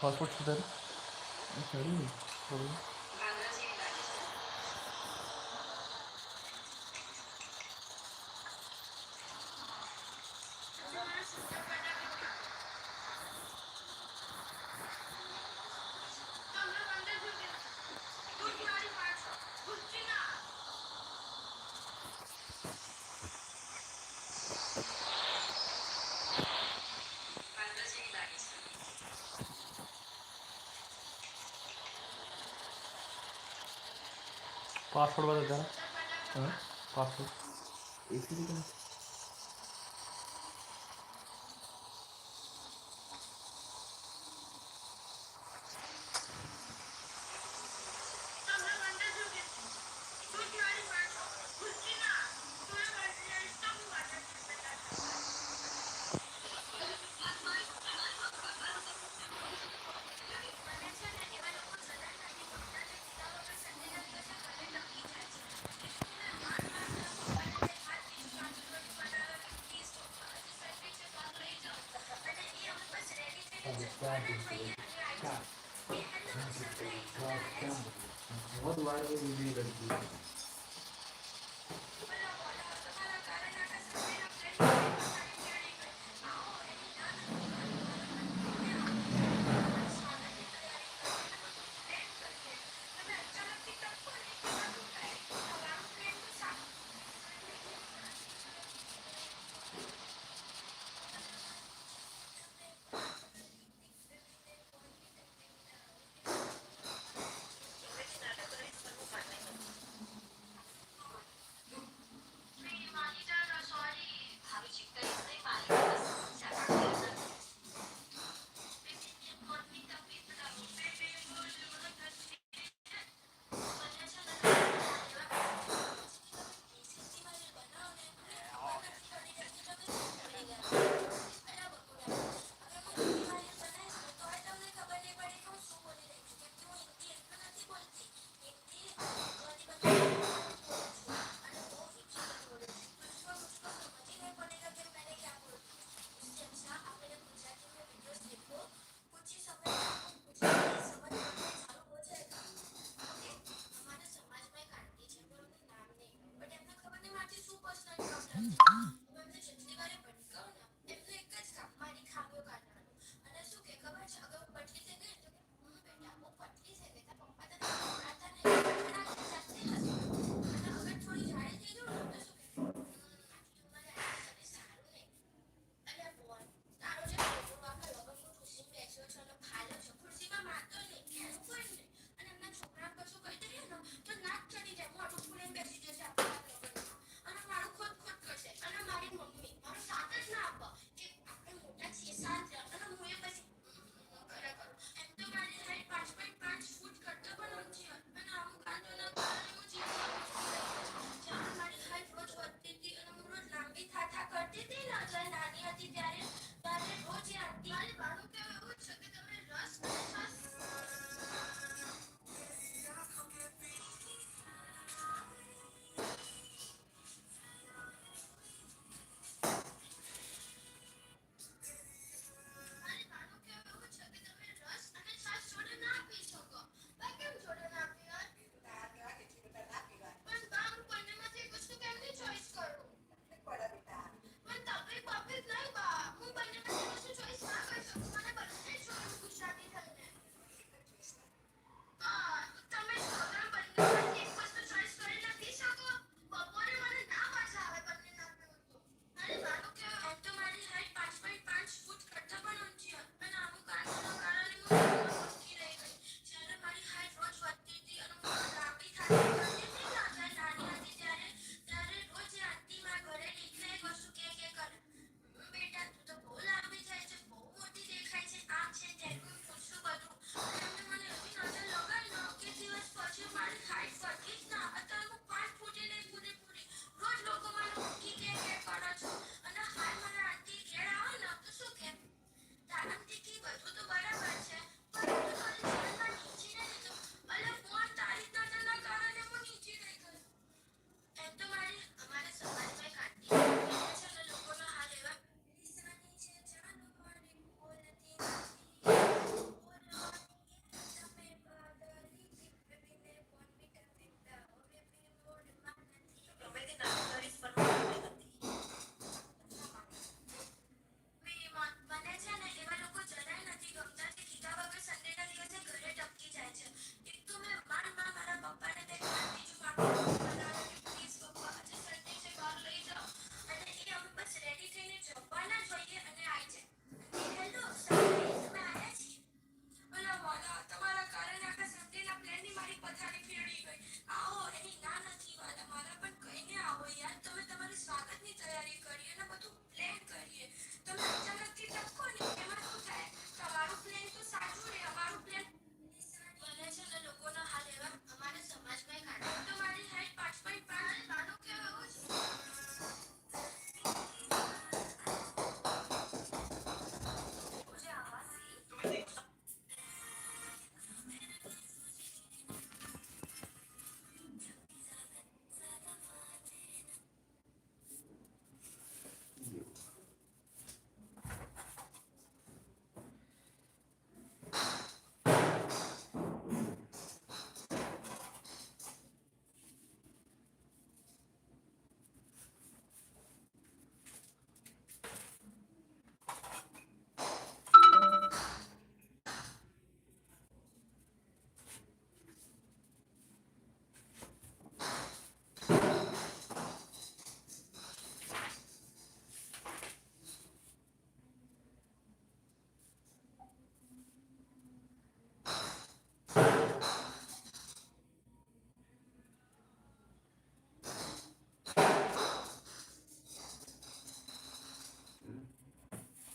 Hotspot किधर है? Password बता देना। पासवर्ड इसी का बहुत बार वो वीडियो करती है।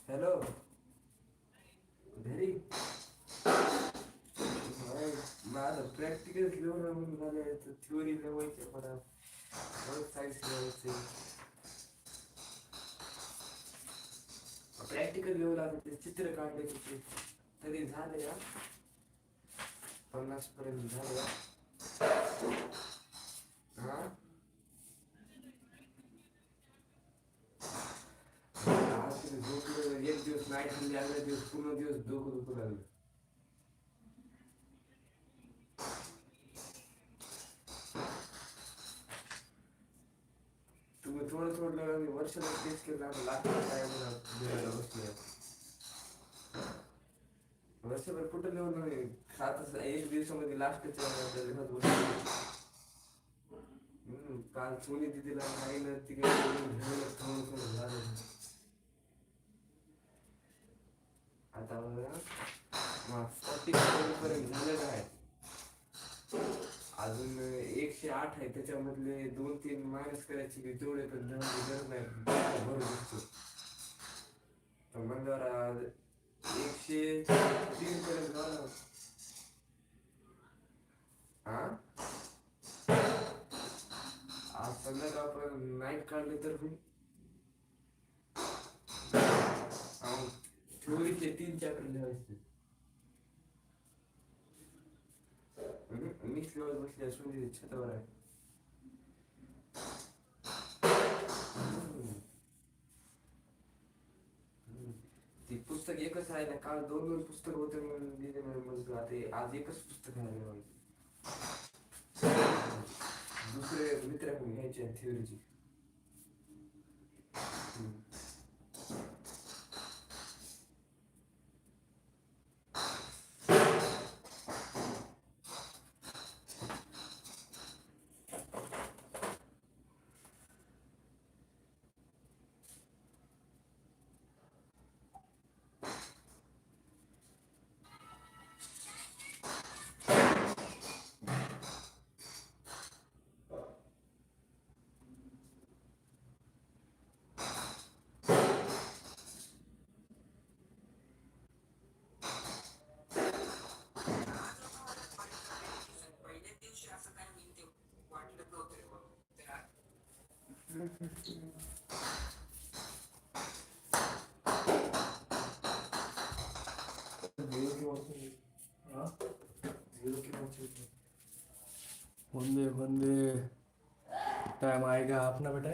हॅलो घरी माझं प्रॅक्टिकल घेऊन झालं थ्योरी लिहायचं मला सायन्स लिहायचं प्रॅक्टिकल घेऊ लागले चित्र काढले तिथे तरी झाले या 50 पर्यंत झाले हा झोपलं एक दिवस नाईट म्हणजे अर्धा दिवस पूर्ण दिवस डोकं दुखू लागलं तुम्ही थोडं थोडं वर्षाला टेस्ट केलं लागतं काय मला बसले वर्षभर कुठं लिहून नाही खात एक दिवसामध्ये लास्टच्या काल सोनी दिदीला नाही तिकडे आता 40 पर्यंत झालेलं आहे अजून 108 आहे त्याच्यामधले 2-3 मायनस करायची तेवढे पण गरज नाही भरू शकतो पण म्हणजे 103 पर्यंत झाला हा आज संध्याकाळपर्यंत नाईट काढले तर थ्योरीचे 3 चॅप्टर लिहायचे मिक्स लेवल बसले असून छतावर आहे ती पुस्तक एकच आहे ना काल 2 पुस्तक होते म्हणून दिले म्हणून आता आज एकच पुस्तक आहे दुसरे मित्राकडून घ्यायचे थ्योरीची बंदे टाइम आएगा अपना बेटा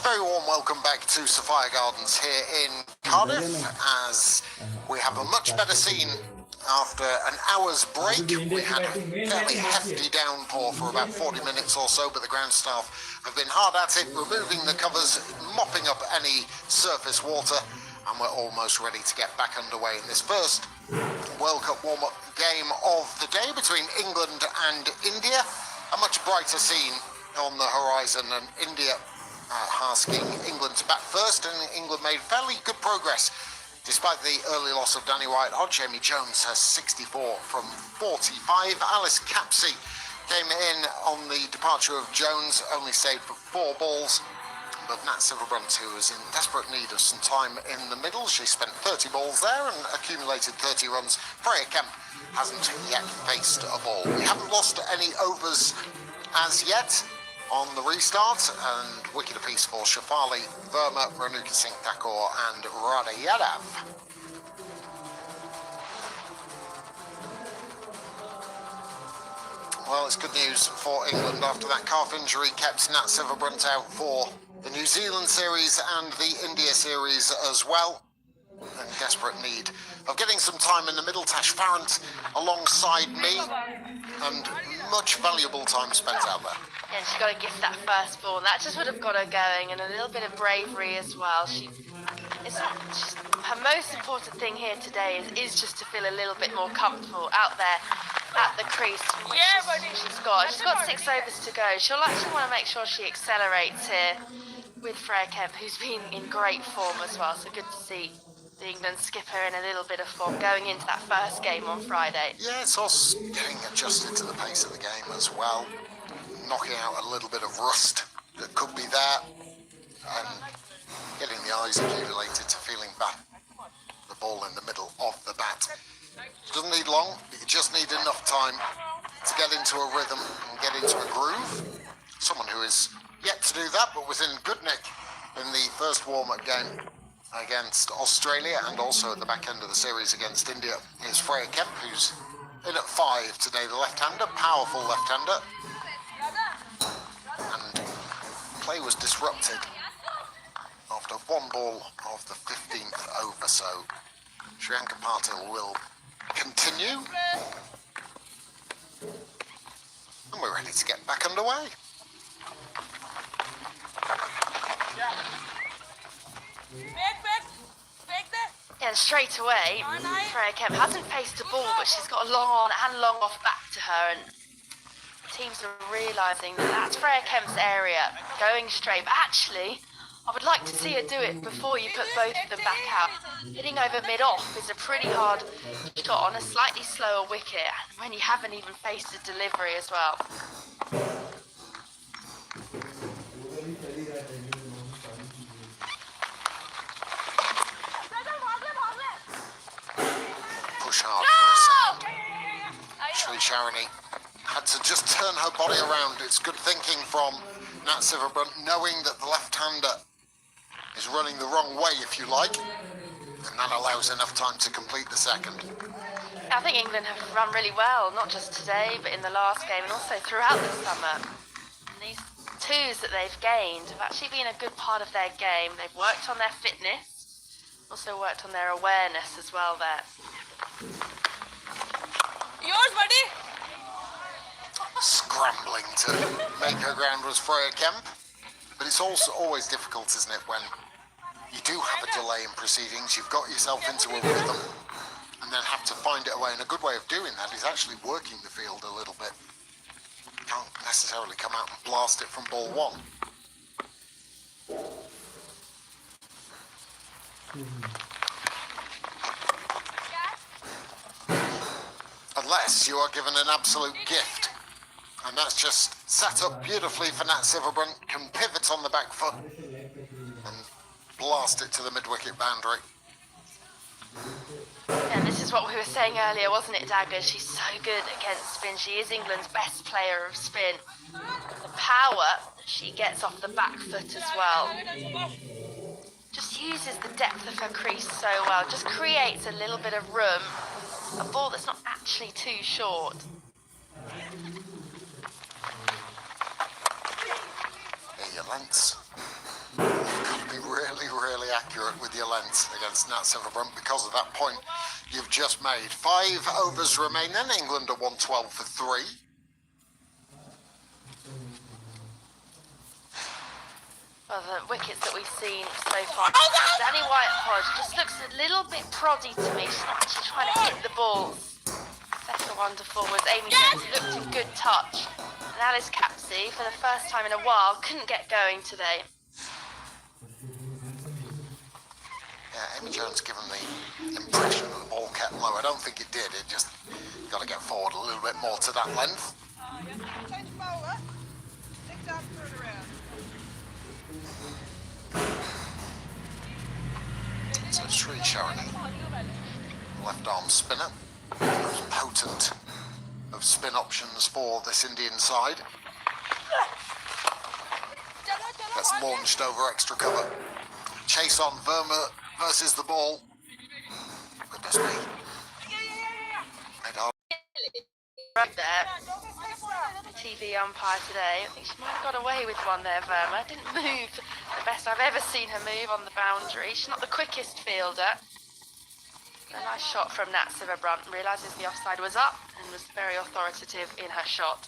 Very warm welcome back to Sophia Gardens here in Cardiff, as we have a much better scene after an hour's break. We had a fairly hefty downpour for about 40 minutes or so, but the ground staff have been hard at it, removing the covers, mopping up any surface water, and we're almost ready to get back underway in this first World Cup warm-up game of the day between England and India. A much brighter scene on the horizon, and India asking England to bat first, and England made fairly good progress despite the early loss of Danny White-Hodge. Amy Jones has 64 from 45. Alice Capsey came in on the departure of Jones, only stayed for 4 balls, but Nat Silverbrunt, who was in desperate need of some time in the middle, she spent 30 balls there and accumulated 30 runs. Freya Kemp hasn't yet faced a ball. We haven't lost any overs as yet on the restart, and wicket apiece for Shafali, Verma, Renuka Singh Thakur and Radha Yadav. Well, it's good news for England after that calf injury kept Nat Silverbrunt out for the New Zealand series and the India series as well. In desperate need of getting some time in the middle. Tash Farrant alongside me, and much valuable time spent out there. And she got to gift that first ball. That just would have got her going, and a little bit of bravery as well. Her most important thing here today is just to feel a little bit more comfortable out there at the crease. She's got 6 overs to go. She'll actually want to make sure she accelerates here with Freya Kemp, who's been in great form as well. So good to see the England skipper in a little bit of form going into that first game on Friday. Yeah, it's us getting adjusted to the pace of the game as well, knocking out a little bit of rust that could be there, and getting the eyes accumulated to feeling back the ball in the middle of the bat. It doesn't need long, but you just need enough time to get into a rhythm and get into a groove. Someone who is yet to do that, but was in good nick in the first warm-up game against Australia, and also at the back end of the series against India, is Freya Kemp, who's in at 5 today, the left-hander, powerful left-hander. And play was disrupted after 1 ball of the 15th over, so Shriyanka Patil will continue. And we're ready to get back underway. And straight away, Freya Kemp hasn't faced a ball, but she's got a long on and long off back to her, and teams are realising that that's Freya Kemp's area, going straight. But actually, I would like to see her do it before you put both of them back out. Hitting over mid-off is a pretty hard shot on a slightly slower wicket, and when you haven't even faced a delivery as well. Push hard for a Sharani had to just turn her body around. It's good thinking from Nat Sivabrunt, knowing that the left-hander is running the wrong way, if you like, and that allows enough time to complete the second. I think England have run really well, not just today, but in the last game and also throughout the summer. And these twos that they've gained have actually been a good part of their game. They've worked on their fitness, also worked on their awareness as well there. Yours, buddy. Scrambling to make her ground was Freya Kemp, but it's also always difficult, isn't it, when you do have a delay in proceedings, you've got yourself into a rhythm, and then have to find it away. And a good way of doing that is actually working the field a little bit. You can't necessarily come out and blast it from ball one. Unless you are given an absolute gift. And that's just set up beautifully for Nat Sivabrunt, can pivot on the back foot and blast it to the mid-wicket boundary. And this is what we were saying earlier, wasn't it, Dagger? She's so good against spin. She is England's best player of spin. The power she gets off the back foot as well. Just uses the depth of her crease so well. Just creates a little bit of room. A ball that's not actually too short. Your lengths. You've got to be really, really accurate with your lengths against Nat Sivabrunt because of that point you've just made. 5 overs remain then. England are 112 for 3. Well, the wickets that we've seen so far. Danny White-Hodge just looks a little bit proddy to me. She's not actually trying to hit the balls. Second wonderful was Amy Jones, looked in good touch. And Alice Capsey, for the first time in a while, couldn't get going today. Yeah, Amy Jones given the impression that the ball kept low. I don't think it did. It just got to get forward a little bit more to that length. So Sri Sharani, left arm spinner, most potent of spin options for this Indian side. Gets launched over extra cover. Chase on Verma versus the ball. Goodness me. Right there. The TV umpire today, I think she might have got away with one there, Verma. Didn't move the best I've ever seen her move on the boundary. She's not the quickest fielder. A nice shot from Nat Sivabrunt. Realises the offside was up and was very authoritative in her shot.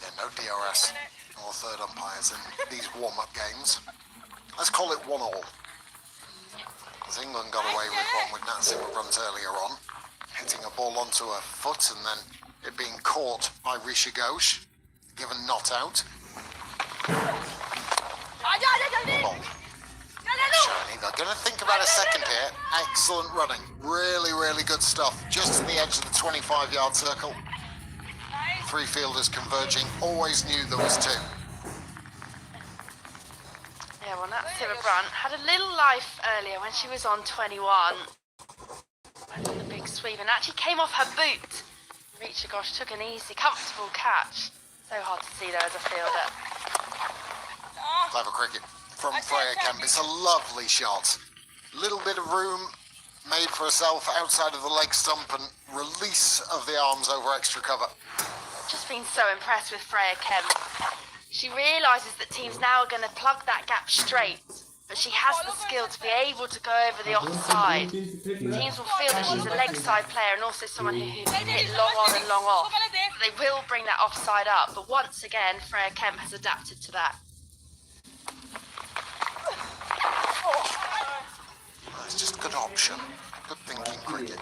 Yeah, no DRS or third umpires in these warm-up games. Let's call it 1-1. As England got away with one with Nat Sivabrunt earlier on, hitting a ball onto her foot and then it being caught by Rishi Ghosh, given not out. Ball. Shiny. They're going to think about a second here. Excellent running. Really, really good stuff. Just to the edge of the 25-yard circle. 3 fielders converging. Always knew there was 2. Yeah, well, Nat Sivabrunt had a little life earlier when she was on 21. Went on the big sweep and actually came off her boot. Rishi Ghosh took an easy, comfortable catch. So hard to see there as a fielder. Clever cricket from Freya Kemp. It's a lovely shot. Little bit of room made for herself outside of the leg stump and release of the arms over extra cover. Just been so impressed with Freya Kemp. She realises that teams now are going to plug that gap straight, but she has the skill to be able to go over the offside. Teams will feel that she's a leg side player and also someone who can hit long on and long off. They will bring that offside up, but once again, Freya Kemp has adapted to that. It's just a good option. Good thinking cricket.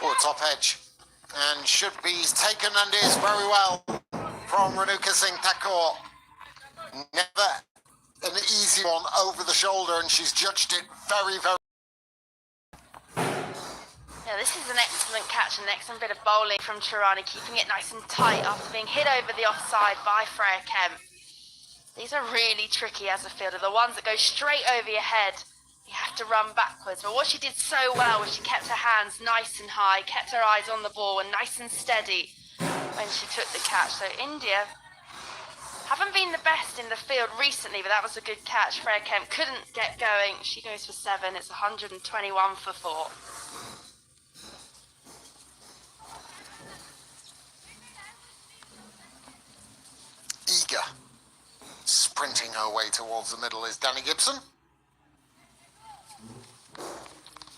Oh, top edge. And should be taken and is very well from Renuka Singh Thakur. Never an easy one over the shoulder, and she's judged it very, very... Yeah, this is an excellent catch, an excellent bit of bowling from Chirani, keeping it nice and tight after being hit over the offside by Freya Kemp. These are really tricky as a fielder. The ones that go straight over your head, you have to run backwards. But what she did so well was she kept her hands nice and high, kept her eyes on the ball and nice and steady when she took the catch. So India haven't been the best in the field recently, but that was a good catch. Freya Kemp couldn't get going. She goes for 7. It's 121 for 4. Eager. Sprinting her way towards the middle is Danny Gibson.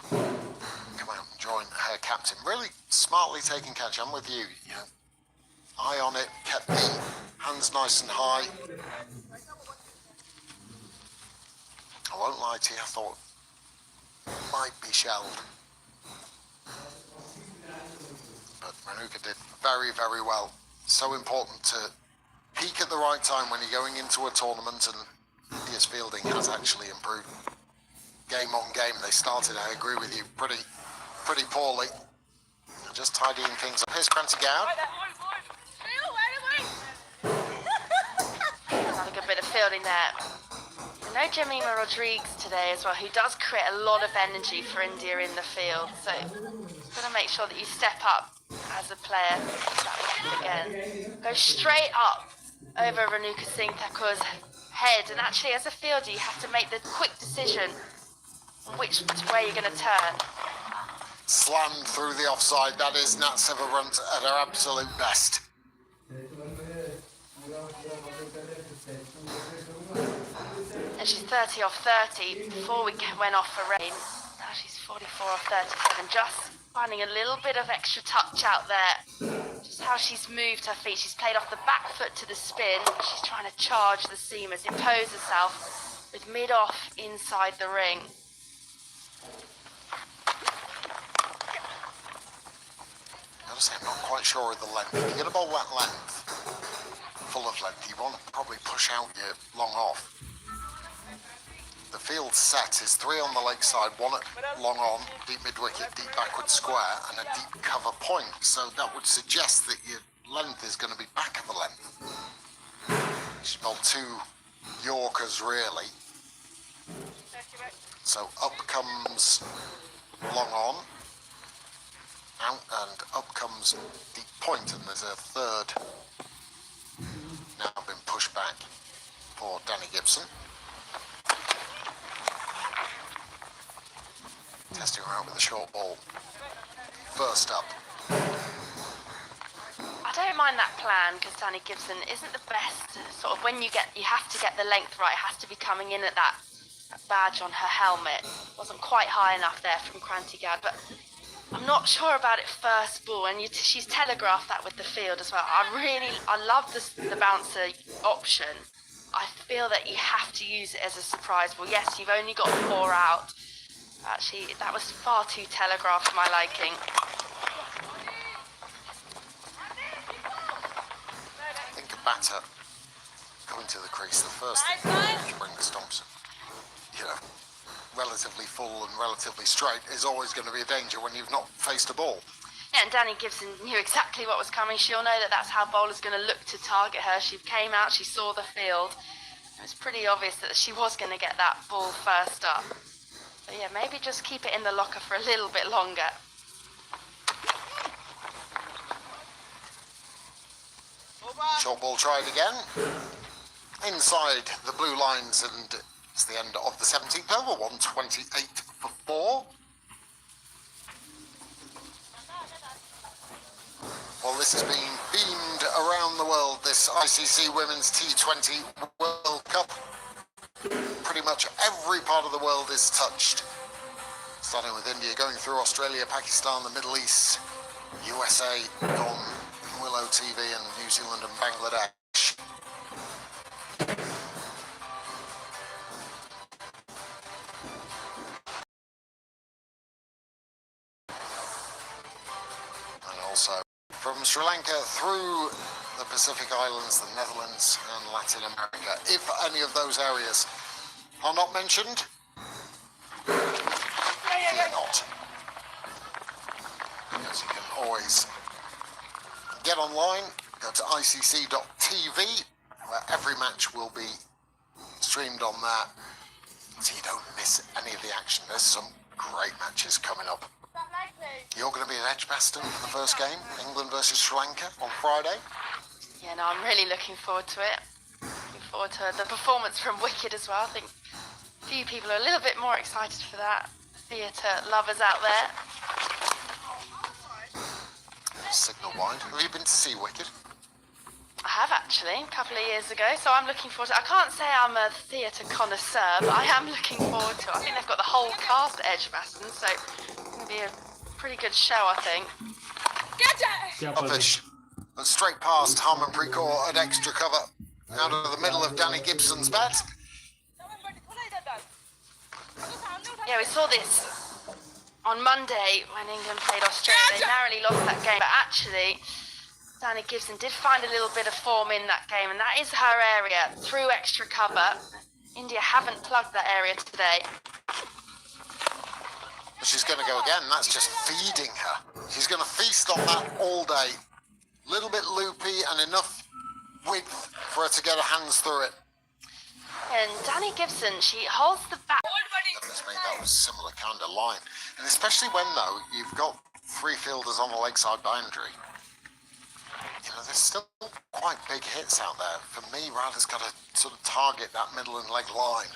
Come out and join her captain. Really smartly taking catch. I'm with you. You know, eye on it, kept the hands nice and high. I won't lie to you, I thought might be shelled. But Renuka did very, very well. So important to peak at the right time when you're going into a tournament, and India's fielding has actually improved. Game on game, they started, I agree with you, pretty poorly. Just tidying things up. Here's Cranty Gown. Another good bit of fielding there. I know Jemima Rodriguez today as well, who does create a lot of energy for India in the field. So you've got to make sure that you step up as a player. That will again go straight up over Renuka Singh Thakur's head. And actually, as a fielder, you have to make the quick decision on which way you're going to turn. Slammed through the offside. That is Nat Severant at her absolute best. And she's 30 off 30 before we went off for rain. Now she's 44 off 37, just finding a little bit of extra touch out there. Just how she's moved her feet. She's played off the back foot to the spin. She's trying to charge the seamers, impose herself with mid-off inside the ring. I gotta say, I'm not quite sure of the length. If you get a ball that length, full of length, you want to probably push out your long off. The field set is 3 on the leg side, 1 at long on, deep mid-wicket, deep backward square, and a deep cover point. So that would suggest that your length is going to be back of the length. She's bowled 2 Yorkers, really. So up comes long on, out and up comes deep point, and there's a third now been pushed back for Danny Gibson. Testing her out with a short ball. First up. I don't mind that plan because Danny Gibson isn't the best. Sort of when you have to get the length right. It has to be coming in at that badge on her helmet. Wasn't quite high enough there from Cranty Gad, but I'm not sure about it first ball, and she's telegraphed that with the field as well. I love the bouncer option. I feel that you have to use it as a surprise ball. Yes, you've only got 4 out. Actually, that was far too telegraphed for my liking. I think a batter going to the crease, the first thing to bring the stumps, you know, relatively full and relatively straight is always going to be a danger when you've not faced a ball. Yeah, and Danny Gibson knew exactly what was coming. She'll know that that's how bowler's going to look to target her. She came out, she saw the field. It was pretty obvious that she was going to get that ball first up. So yeah, maybe just keep it in the locker for a little bit longer. Short ball tried again. Inside the blue lines, and it's the end of the 17th over, 128 for 4. Well, this has been beamed around the world, this ICC Women's T20 World Cup. Pretty much every part of the world is touched. Starting with India, going through Australia, Pakistan, the Middle East, USA, on Willow TV, and New Zealand and Bangladesh. And also from Sri Lanka through the Pacific Islands, the Netherlands and Latin America. If any of those areas are not mentioned? Fear not. Because you can always get online, go to icc.tv, where every match will be streamed on there, so you don't miss any of the action. There's some great matches coming up. You're going to be at Edgbaston for the first game, England versus Sri Lanka on Friday. Yeah, no, I'm really looking forward to it. Looking forward to the performance from Wicked as well. I think a few people are a little bit more excited for that. Theatre lovers out there. Signal wide. Have you been to see Wicked? I have actually, a couple of years ago, so I'm looking forward to it. I can't say I'm a theatre connoisseur, but I am looking forward to it. I think they've got the whole cast at Edgbaston, so it's going to be a pretty good show, I think. Uppish. And straight past Harmanpreet Kaur at extra cover. Out of the middle of Danny Gibson's bat. Yeah, we saw this on Monday when England played Australia. They narrowly lost that game, but actually Danny Gibson did find a little bit of form in that game, and that is her area, through extra cover. India haven't plugged that area today. She's going to go again. That's just feeding her. She's going to feast on that all day. Little bit loopy and enough width for her to get her hands through it. And Danny Gibson, she holds the bat. That was a similar kind of line. And especially when, though, you've got three fielders on the leg side boundary. You know, there's still quite big hits out there. For me, Ryder's got to sort of target that middle and leg line.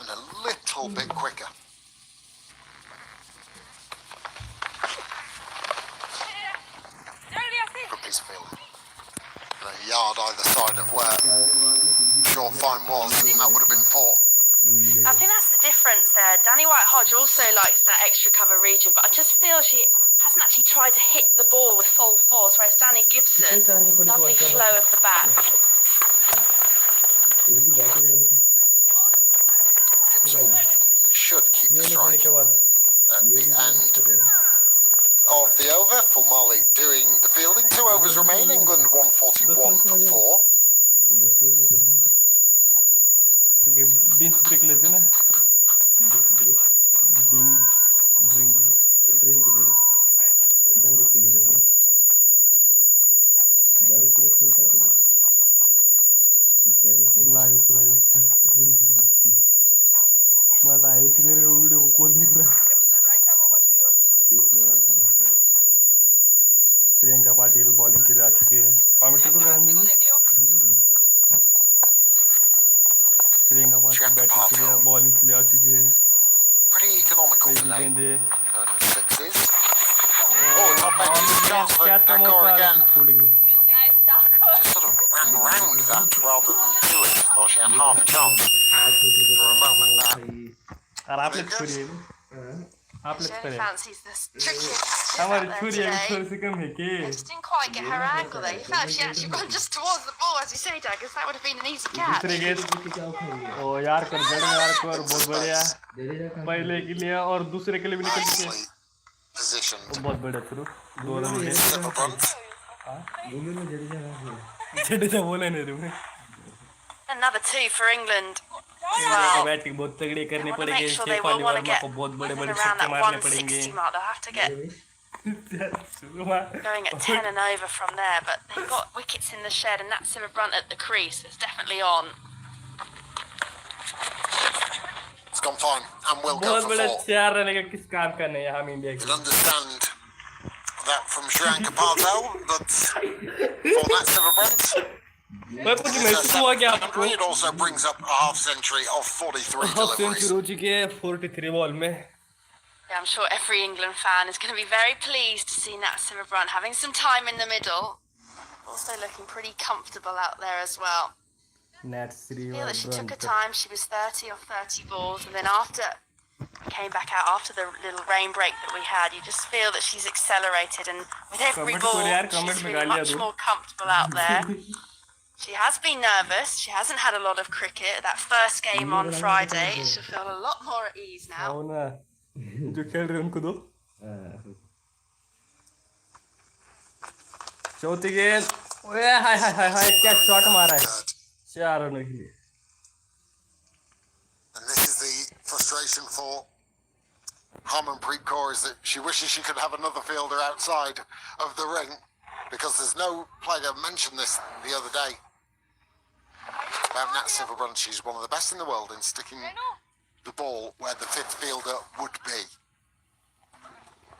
And a little bit quicker. Good piece of fielding. And a yard either side of where Short Fine was, and that would have been 4. I think that's the difference there. Danny White-Hodge also likes that extra cover region, but I just feel she hasn't actually tried to hit the ball with full force, whereas Danny Gibson, lovely flow of the bat. Gibson should keep the strike at the end of the over. Fulmali doing the fielding. 2 overs remain. England 141 for 4. Beans break लेते ना drink दारू के लिए खेलता तो live पूरा मत आए इस मेरे वीडियो को कौन देख रहा है श्रीलंका पाटिल बॉलिंग के लिए आ चुके हैं कमेंट्री को करने में श्रीलंका पाटिल बैटिंग के लिए बॉलिंग के लिए आ चुके हैं Pretty economical today. Sixes. Oh, top edge is a chance for क्या Kaur again. छूट गई Just sort of ran around that rather than do it. Thought she had half a chance for a moment there. और आप लोग छोड़िए आप लोग She only करें fancies the trickiest हमारी out there छोड़िए today. छोड़ से कम है के Just didn't quite get her angle there. You felt if she actually gone just towards the ball, as you say, Doug, because that would have been an easy catch. दूसरे gate ओ यार कर जड़ यार को और बहुत बढ़िया पहले के लिए और दूसरे के लिए भी निकल गए Nicely positioned. बहुत बढ़िया थ्रू दोनों में Slipper bunt. जडेजा बोले नहीं रे Another 2 for England as India को well. बैटिंग बहुत तगड़ी करनी They want to पड़ेगी make sure they chef will Ali want to Verma get को बहुत बड़े within बड़े around छक्के that मारने पड़ेंगे 160 mark. They'll have to get going at 10 and over from there, but they've got wickets in the shed and that's Silver Brunt at the crease. It's definitely on. It's gone fine and will go बहुत for बड़ा 4. चार रहने का किस काम का नहीं हम इंडिया You के can understand that from Sri Lanka Patel, but for that Silver Brunt, मैं कुछ महसूस हुआ क्या आपको it also brings up a half century of 43 half century deliveries. हो चुकी है 43 बॉल में Yeah, I'm sure every England fan is going to be very pleased to see Nat Silver Brunt having some time in the middle. Also looking pretty comfortable out there as well. Net Shri I feel that she took her और time. She was 30 or 30 balls, and then after came back out after the little rain break that we had, you just feel that she's accelerated, and with every Comment ball, करो यार, comment she's में feeling गालियाँ much दो। more comfortable out there. She has been nervous. She hasn't had a lot of cricket. That first game on Friday, she'll feel a lot more at ease now. आओ ना जो खेल रहे हैं उनको दो चौथी गेंद ओए हाय हाय हाय हाय क्या शॉट मारा है 4 रनों के लिए And suggestion for Harmanpreet Kaur is that she wishes she could have another fielder outside of the ring, because there's no player mentioned this the other day about Nat Silverbrunt. She's one of the best in the world in sticking the ball where the fifth fielder would be.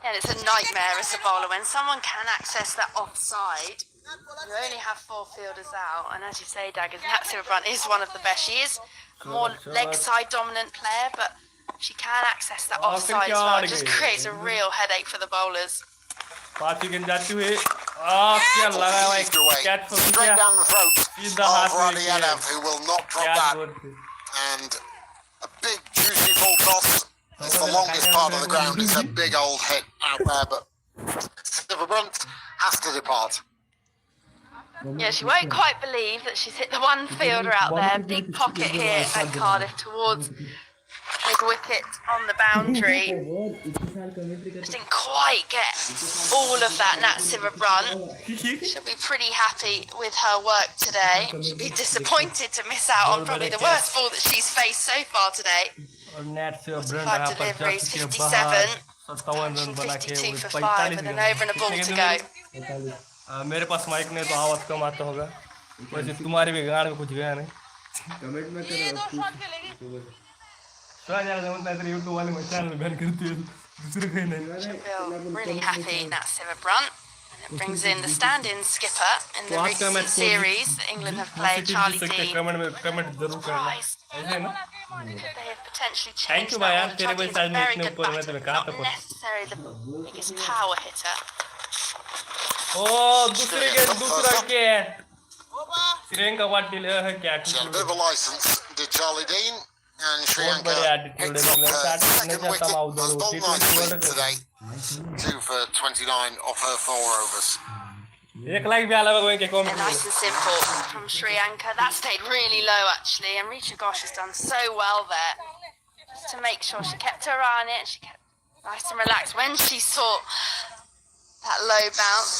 And it's a nightmare as a bowler when someone can access that offside. You only have 4 fielders out, and as you say, Daggers, Nat Silverbrunt is one of the best. She is a more leg side dominant player, but she can access that offside as well. It just creates a real headache for the bowlers. Straight down the throat of Rani Yadav, who will not drop that. And a big juicy full toss. It's the longest part of the ground. It's a big old hit out there, but Silverbrunt has to depart. Yeah, she won't quite believe that she's hit the one fielder out there. Big pocket here at Cardiff towards mid wicket on the boundary. Just didn't quite get all of that Nat Silverbrunt. She'll be pretty happy with her work today. She'll be disappointed to miss out on probably the worst ball that she's faced so far today. 5 deliveries, 57, 52 for 5 with an over and a ball to go. मेरे पास mic नहीं तो आवाज कम आता होगा वैसे तुम्हारी भी गाड़ में कुछ गया नहीं कमेंट में करो तो यार जब तक YouTube वाले मैं चैनल बैन करती है दूसरे कहीं नहीं Really happy Nat Silverbrunt. And it brings in the stand-in skipper in the recent series that England have played, Charlie Dean. Surprised. They have potentially changed that. Charlie Dean's a very good batter, not necessarily the biggest power hitter. Oh, दूसरा के Sri Lanka party ले है क्या? She had a bit of a license, did Charlie Dean, and Sri Lanka picked up her second wicket as bowled nicely today. 2 for 29 off her 4 overs. Nice and simple from Sri Lanka. That stayed really low actually, and Richa Ghosh has done so well there just to make sure she kept her eye on it and she kept nice and relaxed when she saw that low bounce.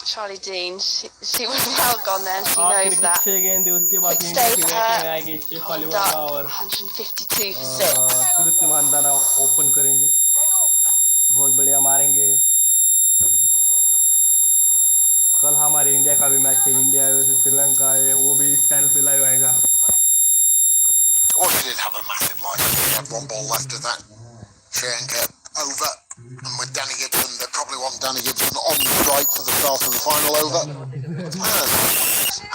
And Charlie Dean, she was well gone there, and she knows that. Which stayed for her, hold up, 152 for 6. Open करेंगे बहुत बढ़िया मारेंगे कल हमारे India का भी match है India versus Sri Lanka है वो भी इस चैनल पे लाइव आएगा Well, she did have a massive license. She had 1 ball left of that Sri Lanka over, and with Danny Gibson, they probably want Danny Gibson on strike for the start of the final over.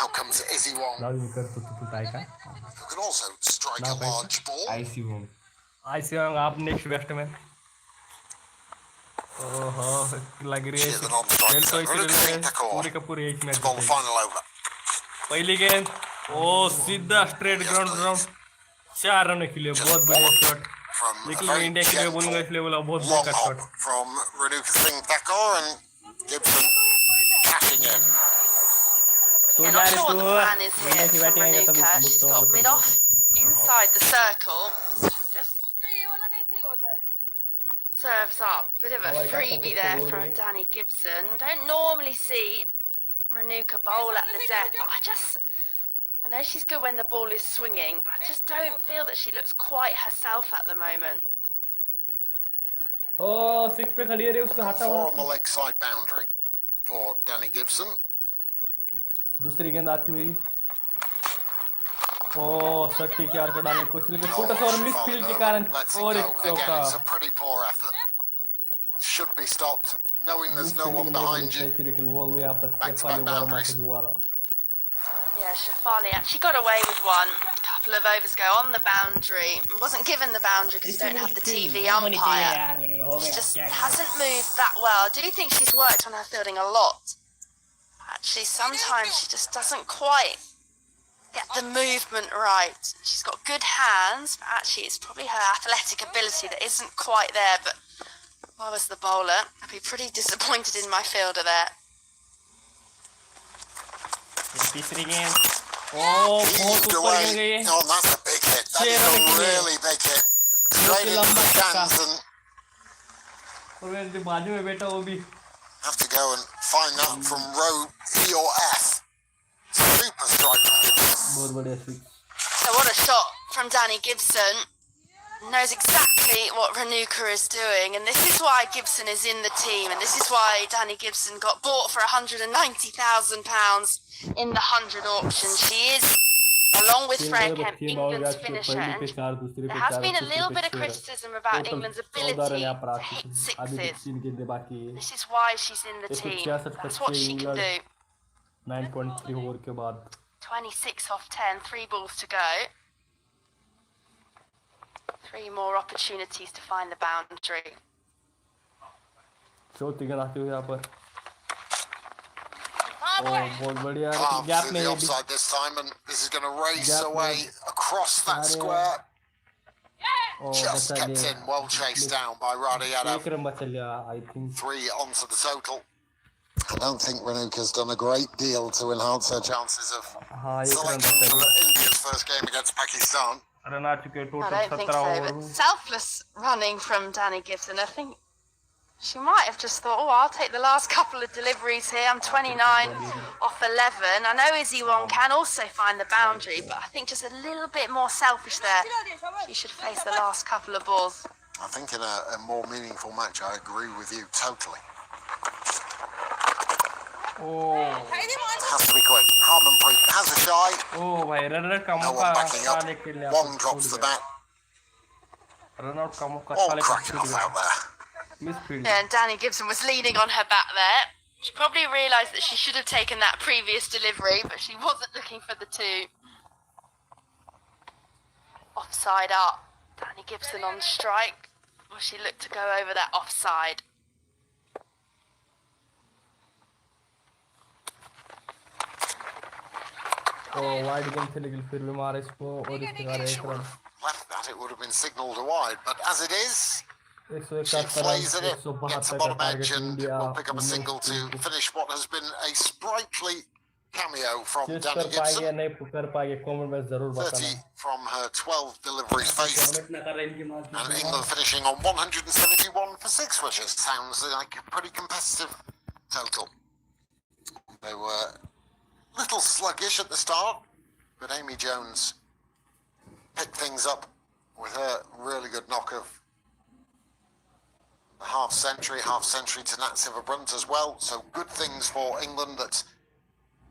Out comes Izzy Wong, who can also strike a large ball. I see आप next batsman ओह लग रही है खेल तो इसीलिए पूरी का पूरी एक match ball the final over. पहली गेंद ओ सीधा स्ट्रेट ग्राउंड 4 रन के लिए बहुत बढ़िया शॉट लेकिन इंडिया के लिए बोलूंगा इसलिए बोला बहुत बेकार shot from Renuka Singh Thakur and Gibson cashing in. I'm not sure what the plan is here from Renuka. She's got mid off inside the circle. Just serves up. Bit of a freebie there from Danny Gibson. We don't normally see Renuka bowl at the death, but I know she's good when the ball is swinging, but I just don't feel that she looks quite herself at the moment. Oh, 6 पे खड़ी है रे उसको हटा 4 on the leg side boundary for Danny Gibson. दूसरी गेंद आती हुई ओ सट्टी के आर को डालने की कोशिश लेकिन छोटा सा और मिस फील्ड के कारण और एक चौका It's a pretty poor effort. Should be stopped knowing there's no one behind you. लेकिन वो भी यहाँ पर शेफाली वर्मा से दोबारा Yeah, Shefali actually got away with one a couple of overs ago on the boundary. Wasn't given the boundary because they don't have the TV umpire. She just hasn't moved that well. I do think she's worked on her fielding a lot. Actually, sometimes she just doesn't quite get the movement right. She's got good hands, but actually it's probably her athletic ability that isn't quite there. But if I was the bowler, I'd be pretty disappointed in my fielder there. तीसरी गेंद ओ बहुत ऊपर गिर गई है Oh, that's a big hit. That is a really big hit. Straight into the stands, and और मेरे बाजू में बैठा वो भी have to go and find that from row E or F. Super strike from Gibson. बहुत बढ़िया switch So what a shot from Danny Gibson. knows exactly what Renuka is doing, and this is why Gibson is in the team, and this is why Danny Gibson got bought for £190,000 in the 100 auction. She is, along with Freya Kemp, England's finisher, and there has been a little bit of criticism about England's ability to hit sixes. This is why she's in the team. That's what she can do. 9.3 over के बाद 26 off 10, 3 balls to go. 3 more opportunities to find the boundary. चौथी गेंद आती हुई यहाँ पर बहुत बढ़िया gap to the offside this time, and this is going to race away across that square. Just kept in, well chased down by Radha Yadav. 3 onto the total. I don't think Renuka's done a great deal to enhance her chances of selection for India's first game against Pakistan. I don't think so, but selfless running from Danny Gibson. I think she might have just thought, oh, I'll take the last couple of deliveries here. I'm 29 off 11. I know Izzy Wong can also find the boundary, but I think just a little bit more selfish there. She should face the last couple of balls. I think in a more meaningful match, I agree with you totally. Has to be quick. Harmanpreet has a shy. No one backing up. Wong drops the bat. All cracking off out there. Yeah, and Danny Gibson was leaning on her bat there. She probably realised that she should have taken that previous delivery, but she wasn't looking for the 2. Offside up. Danny Gibson on strike. Will she look to go over that offside? Wide game थे लेकिन फिर भी मारे इसको और इसके बाद एक run left that it would have been signalled wide, but as it is, she 161 plays at it, run gets the 172 bottom का edge, target and India will pick up a single to finish what has been a sprightly cameo from Danny Gibson. नहीं कर पाएंगे comment में जरूर 30 बताना from her 12 deliveries faced, and England finishing on 171 for 6, which sounds like a pretty competitive total. They were a little sluggish at the start, but Amy Jones picked things up with her really good knock of the half century to Nat Sivabrunt as well. So good things for England, that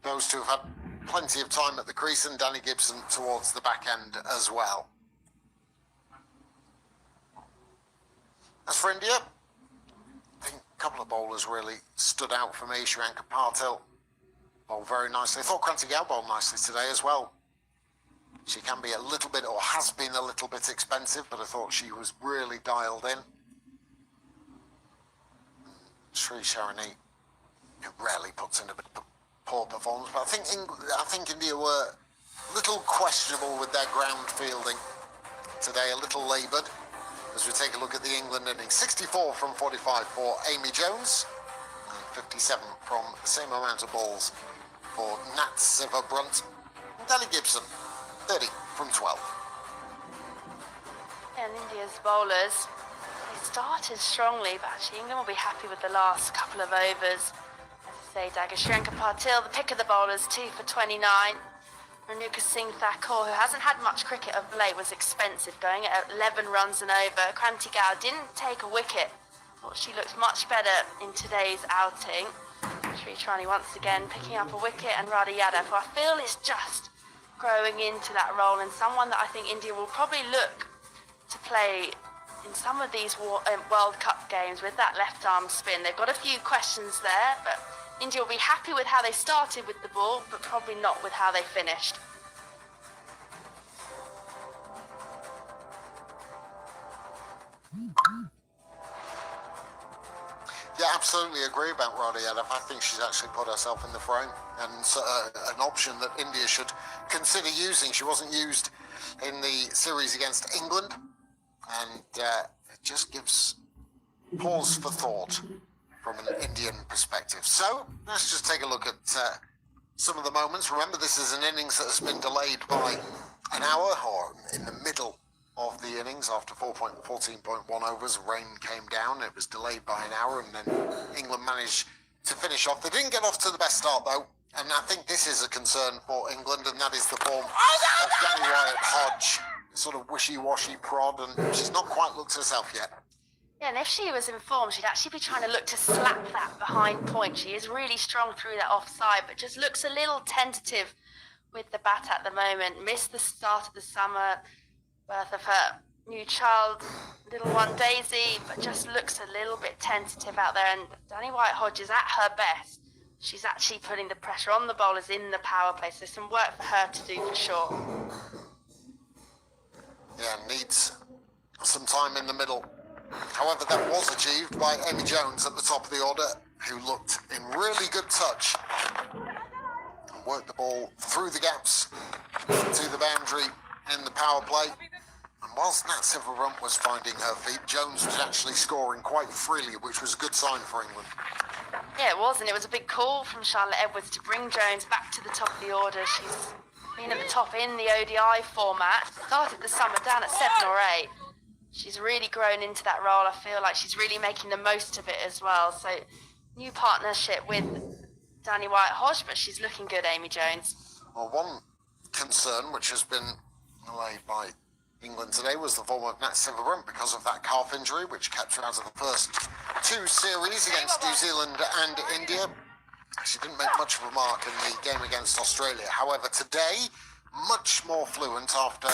those two have had plenty of time at the crease, and Danny Gibson towards the back end as well. As for India, I think a couple of bowlers really stood out for me. Shriyanka Patil bowled very nicely. I thought Kranti Gal bowled nicely today as well. She can be a little bit, or has been a little bit expensive, but I thought she was really dialed in. Sri Sharani rarely puts in a bit of poor performance, but I think India were a little questionable with their ground fielding today, a little laboured. As we take a look at the England innings, 64 from 45 for Amy Jones, and 57 from the same amount of balls for Nat Sivabrunt, and Danny Gibson, 30 from 12. And India's bowlers, they started strongly, but actually England will be happy with the last couple of overs. As I say, Shriyanka Patil, the pick of the bowlers, 2 for 29. Renuka Singh Thakur, who hasn't had much cricket of late, was expensive, going at 11 runs and over. Kranti Gal didn't take a wicket. Thought she looked much better in today's outing. Sri Sharani once again picking up a wicket, and Radha Yadav, who I feel is just growing into that role, and someone that I think India will probably look to play in some of these World Cup games with that left arm spin. They've got a few questions there, but India will be happy with how they started with the ball, but probably not with how they finished. Yeah, absolutely agree about Radha Yadav. I think she's actually put herself in the frame, and an option that India should consider using. She wasn't used in the series against England, and it just gives pause for thought from an Indian perspective. So let's just take a look at some of the moments. Remember, this is an innings that has been delayed by an hour, or in the middle of the innings after 14.1 overs. Rain came down, it was delayed by an hour, and then England managed to finish off. They didn't get off to the best start though, and I think this is a concern for England, and that is the form of Danny Wyatt Hodge sort of wishy-washy prod, and she's not quite looked herself yet. Yeah, and if she was in form, she'd actually be trying to look to slap that behind point. She is really strong through that offside, but just looks a little tentative with the bat at the moment. Missed the start of the summer birth of her new child, little one Daisy, but just looks a little bit tentative out there. And Danny White-Hodge is at her best. She's actually putting the pressure on the bowlers in the power play, so some work for her to do for sure. Yeah, needs some time in the middle. However, that was achieved by Amy Jones at the top of the order, who looked in really good touch and worked the ball through the gaps to the boundary in the power play. And whilst Nat Silverrunt was finding her feet, Jones was actually scoring quite freely, which was a good sign for England. Yeah, it was, and it was a big call from Charlotte Edwards to bring Jones back to the top of the order. She's been at the top in the ODI format, started the summer down at 7 or 8. She's really grown into that role. I feel like she's really making the most of it as well. So, new partnership with Danny White-Hodge, but she's looking good, Amy Jones. Well, one concern which has been allayed by England today was the form of Nat Silverrunt because of that calf injury, which kept her out of the first 2 series against New Zealand and India. She didn't make much of a mark in the game against Australia. However, today, much more fluent after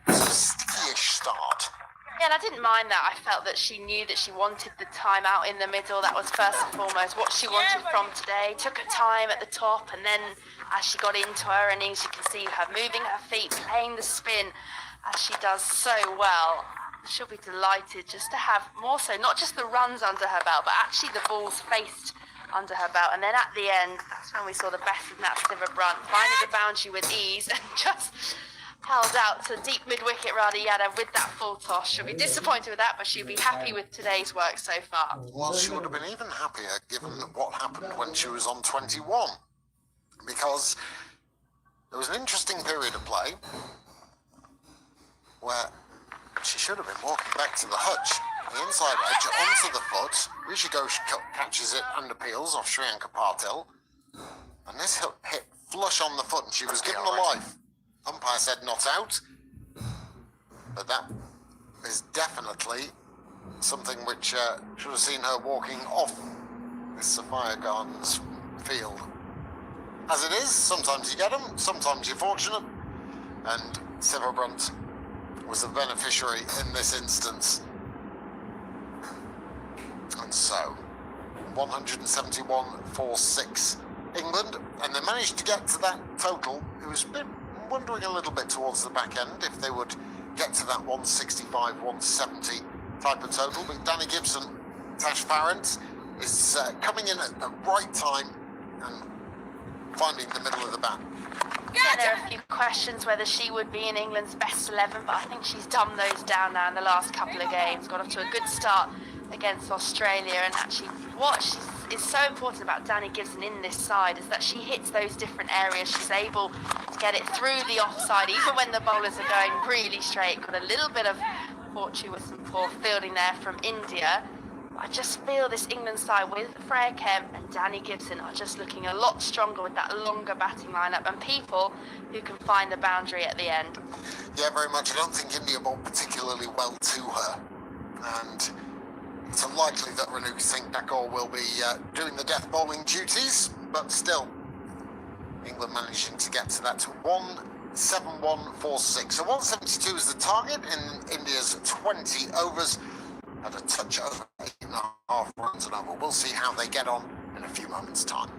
a sticky-ish start. Yeah, and I didn't mind that. I felt that she knew that she wanted the time out in the middle. That was first and foremost what she wanted from today. Took her time at the top, and then as she got into her innings, you can see her moving her feet, playing the spin, as she does so well. She'll be delighted just to have more so, not just the runs under her belt, but actually the balls faced under her belt. And then at the end, that's when we saw the best of Nat Silverrunt, finding the boundary with ease and just held out to deep mid-wicket Radha Yadav with that full toss. She'll be disappointed with that, but she'll be happy with today's work so far. Well, she would have been even happier given what happened when she was on 21, because there was an interesting period of play where she should have been walking back to the hutch, the inside edge, onto the foot. Rishi Ghosh catches it and appeals off Shriyanka Patil, and this hit flush on the foot, and she was given a life. Umpire said not out, but that is definitely something which should have seen her walking off this Sophia Gardens field. As it is, sometimes you get them, sometimes you're fortunate, and Silverrunt was the beneficiary in this instance. And so, 171 for 6 England, and they managed to get to that total. It was a bit wondering a little bit towards the back end if they would get to that 165, 170 type of total, but Danny Gibson, Tash Farrant, is coming in at the right time and finding the middle of the bat. Yeah, there are a few questions whether she would be in England's best 11, but I think she's dumbed those down now in the last couple of games. Got off to a good start against Australia, and actually what is so important about Danny Gibson in this side is that she hits those different areas. She's able to get it through the offside, even when the bowlers are going really straight. Got a little bit of fortune with some poor fielding there from India. I just feel this England side with Freya Kemp and Danny Gibson are just looking a lot stronger with that longer batting lineup and people who can find the boundary at the end. Yeah, very much. I don't think India bowled particularly well to her, and it's unlikely that Renu Singh Thakur will be doing the death bowling duties, but still, England managing to get to that 171.46. So 172 is the target in India's 20 overs. At a touch over 8.5 runs and over. We'll see how they get on in a few moments' time.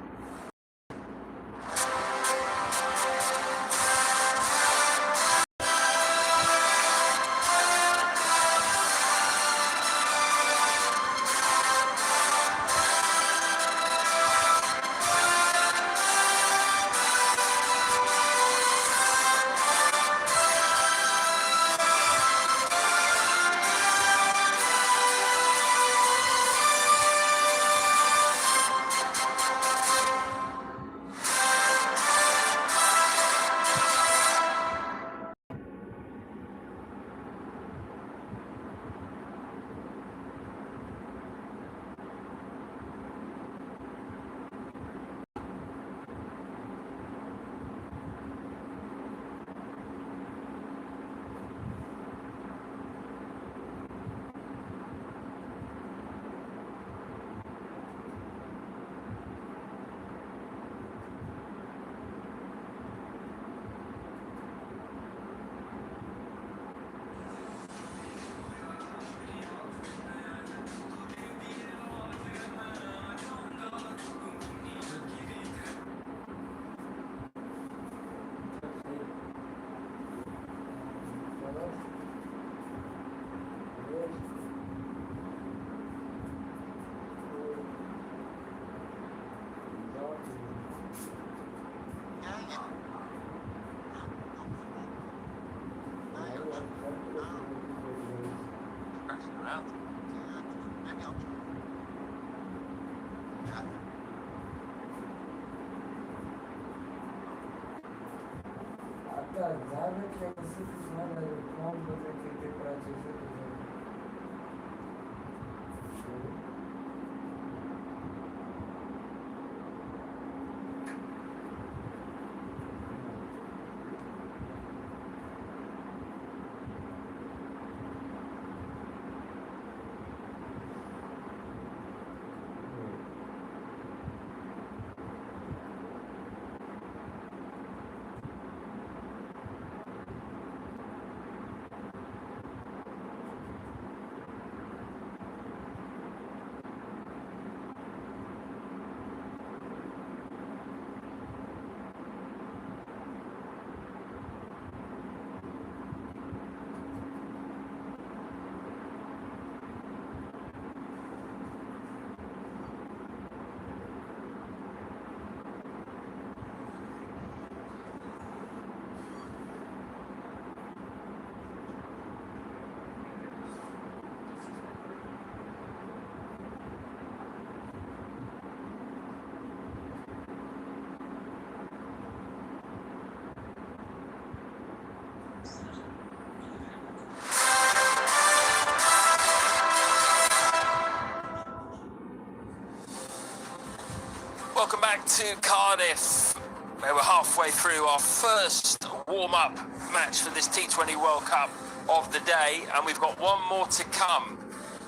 Welcome back to Cardiff, where we're halfway through our first warm-up match for this T20 World Cup of the day, and we've got one more to come.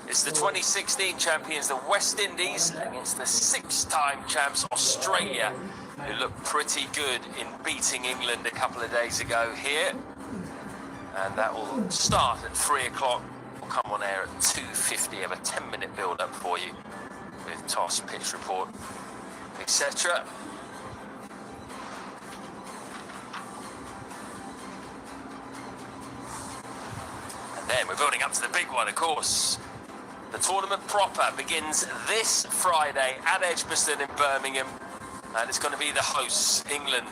It's the 2016 champions, the West Indies, against the six-time champs, Australia, who looked pretty good in beating England a couple of days ago here. And that will start at 3 o'clock. We'll come on air at 2:50, have a 10-minute build-up for you with toss, pitch report, etc. And then we're building up to the big one, of course. The tournament proper begins this Friday at Edgbaston in Birmingham, and it's going to be the hosts, England,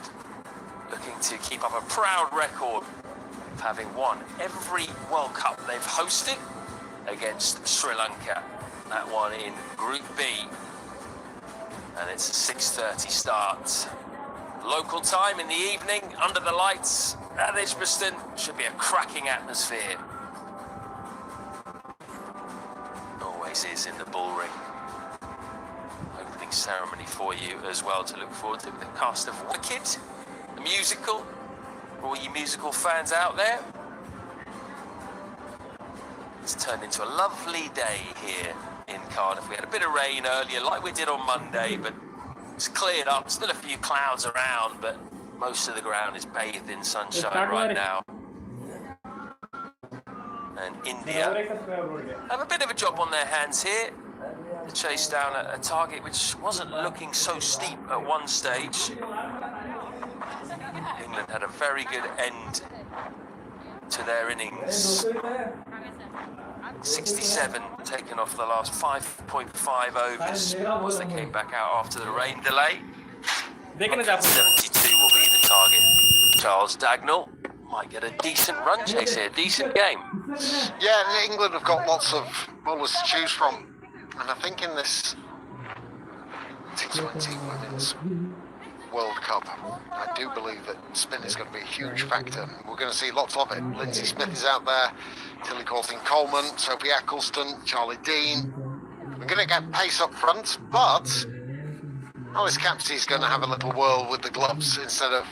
looking to keep up a proud record of having won every World Cup they've hosted against Sri Lanka. That one in Group B. And it's a 6:30 start. Local time in the evening, under the lights at Edgbaston. Should be a cracking atmosphere. Always is in the Bull Ring. Opening ceremony for you as well to look forward to. The cast of Wicked, the musical, for all you musical fans out there. It's turned into a lovely day here in Cardiff. We had a bit of rain earlier, like we did on Monday, but it's cleared up. Still a few clouds around, but most of the ground is bathed in sunshine right now. And India have a bit of a job on their hands here to chase down a target which wasn't looking so steep at one stage. England had a very good end to their innings. 67 taken off the last 5.5 overs as they came back out after the rain delay. 72 will be the target. Charles Dagnall might get a decent run chase here, decent game. Yeah, and England have got lots of bowlers to choose from. And I think in this T20 Women's World Cup, I do believe that spin is going to be a huge factor. We're going to see lots of it. Lindsay Smith is out there, Tilly Caulfield-Coleman, Sophie Eccleston, Charlie Dean. We're going to get pace up front, but Alice Capsey is going to have a little whirl with the gloves instead of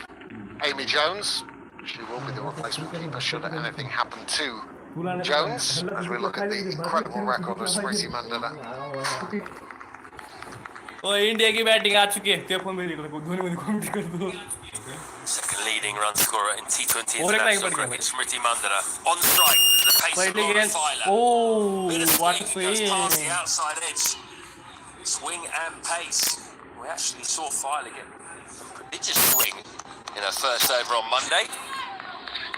Amy Jones. She will be the replacement keeper should anything happen to Jones, as we look at the incredible record of Smriti Mandana. India की batting आ चुकी है क्या phone मेरे को धोनी मुझे comment कर दो Second leading run scorer in T20 international cricket, Smriti Mandana on strike. The pace of Lauren Filer. Oh, Bit of what a swing, goes past swing! the outside edge. Swing and pace. We actually saw Filer get a prodigious swing in her first over on Monday.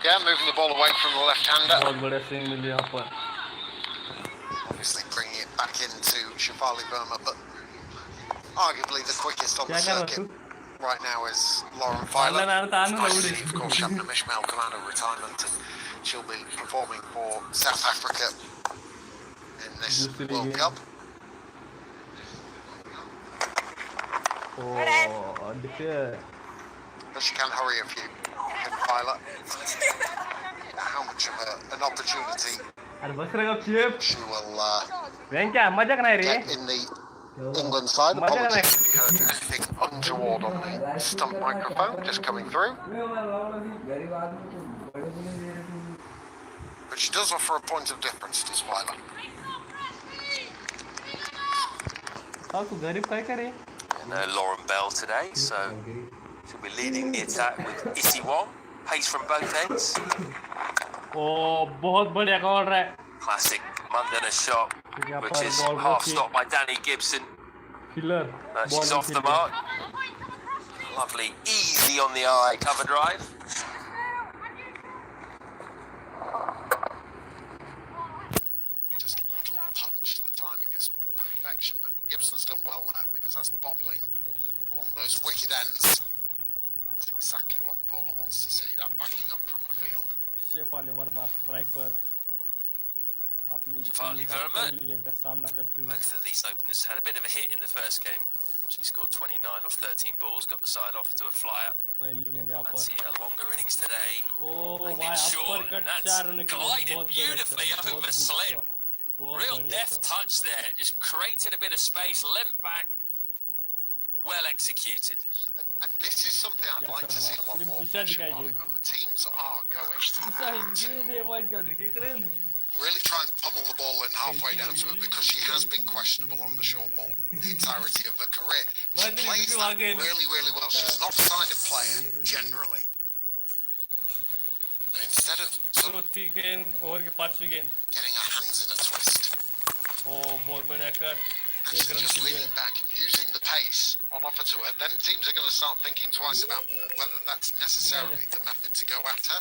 Yeah, moving the ball away from the left-hander. बहुत बड़ा swing मिल यहाँ पर. Obviously bringing it back into Shafali Verma, but arguably the quickest on the circuit right now is Lauren Filer. Finally, of course, Shabnam Ismail come out of retirement and she'll be performing for South Africa in this World Cup. Oh, But she can hurry if you can Violet. How much of an opportunity अरे बस रे chip she will वेंक्या मजाक नाही रे get in the England side. मजाक Apologies नाही if you heard anything untoward on the stump microphone just coming through. But she does offer a point of difference, does Violet. हाँ तू गरीब काय करे No Lauren Bell today, so she'll be leading the attack with Issy Wong. Pace from both ends. ओ बहुत बढ़िया call रहा है Classic London shot, which is half stopped by Danny Gibson. Killer. She's off the mark. Lovely, easy on the eye cover drive. Just a little punch. The timing is perfection, but Gibson's done well there because that's bobbling along those wicked ends. That's exactly what the bowler wants to see. That backing up from the field. Shefali Verma strike पर अपनी Shefali Verma. Game का सामना करते हुए Both of these openers had a bit of a hit in the first game. She scored 29 off 13 balls, got the side off to a flyer. पहली गेंद यहाँ पर Fancy a longer innings today. Oh Played भाई it short, upper cut and 4 run that's के लिए glided बहुत beautifully बढ़िया over slip. Real deft touch there. Just created a bit of space, leant back. Well executed. And this is something I'd like to see a lot more from Shefali. The teams are going to really try and pummel the ball in halfway down to it because she has been questionable on the short ball the entirety of her career. She plays that really, really well. She's an off-sided player, generally. And instead of sort of चौथी गेंद over के पांचवी गेंद getting her hands in a twist, ओ बहुत बढ़िया cut actually just leaning back and using the pace on offer to her, then teams are going to start thinking twice about whether that's necessarily the method to go at her.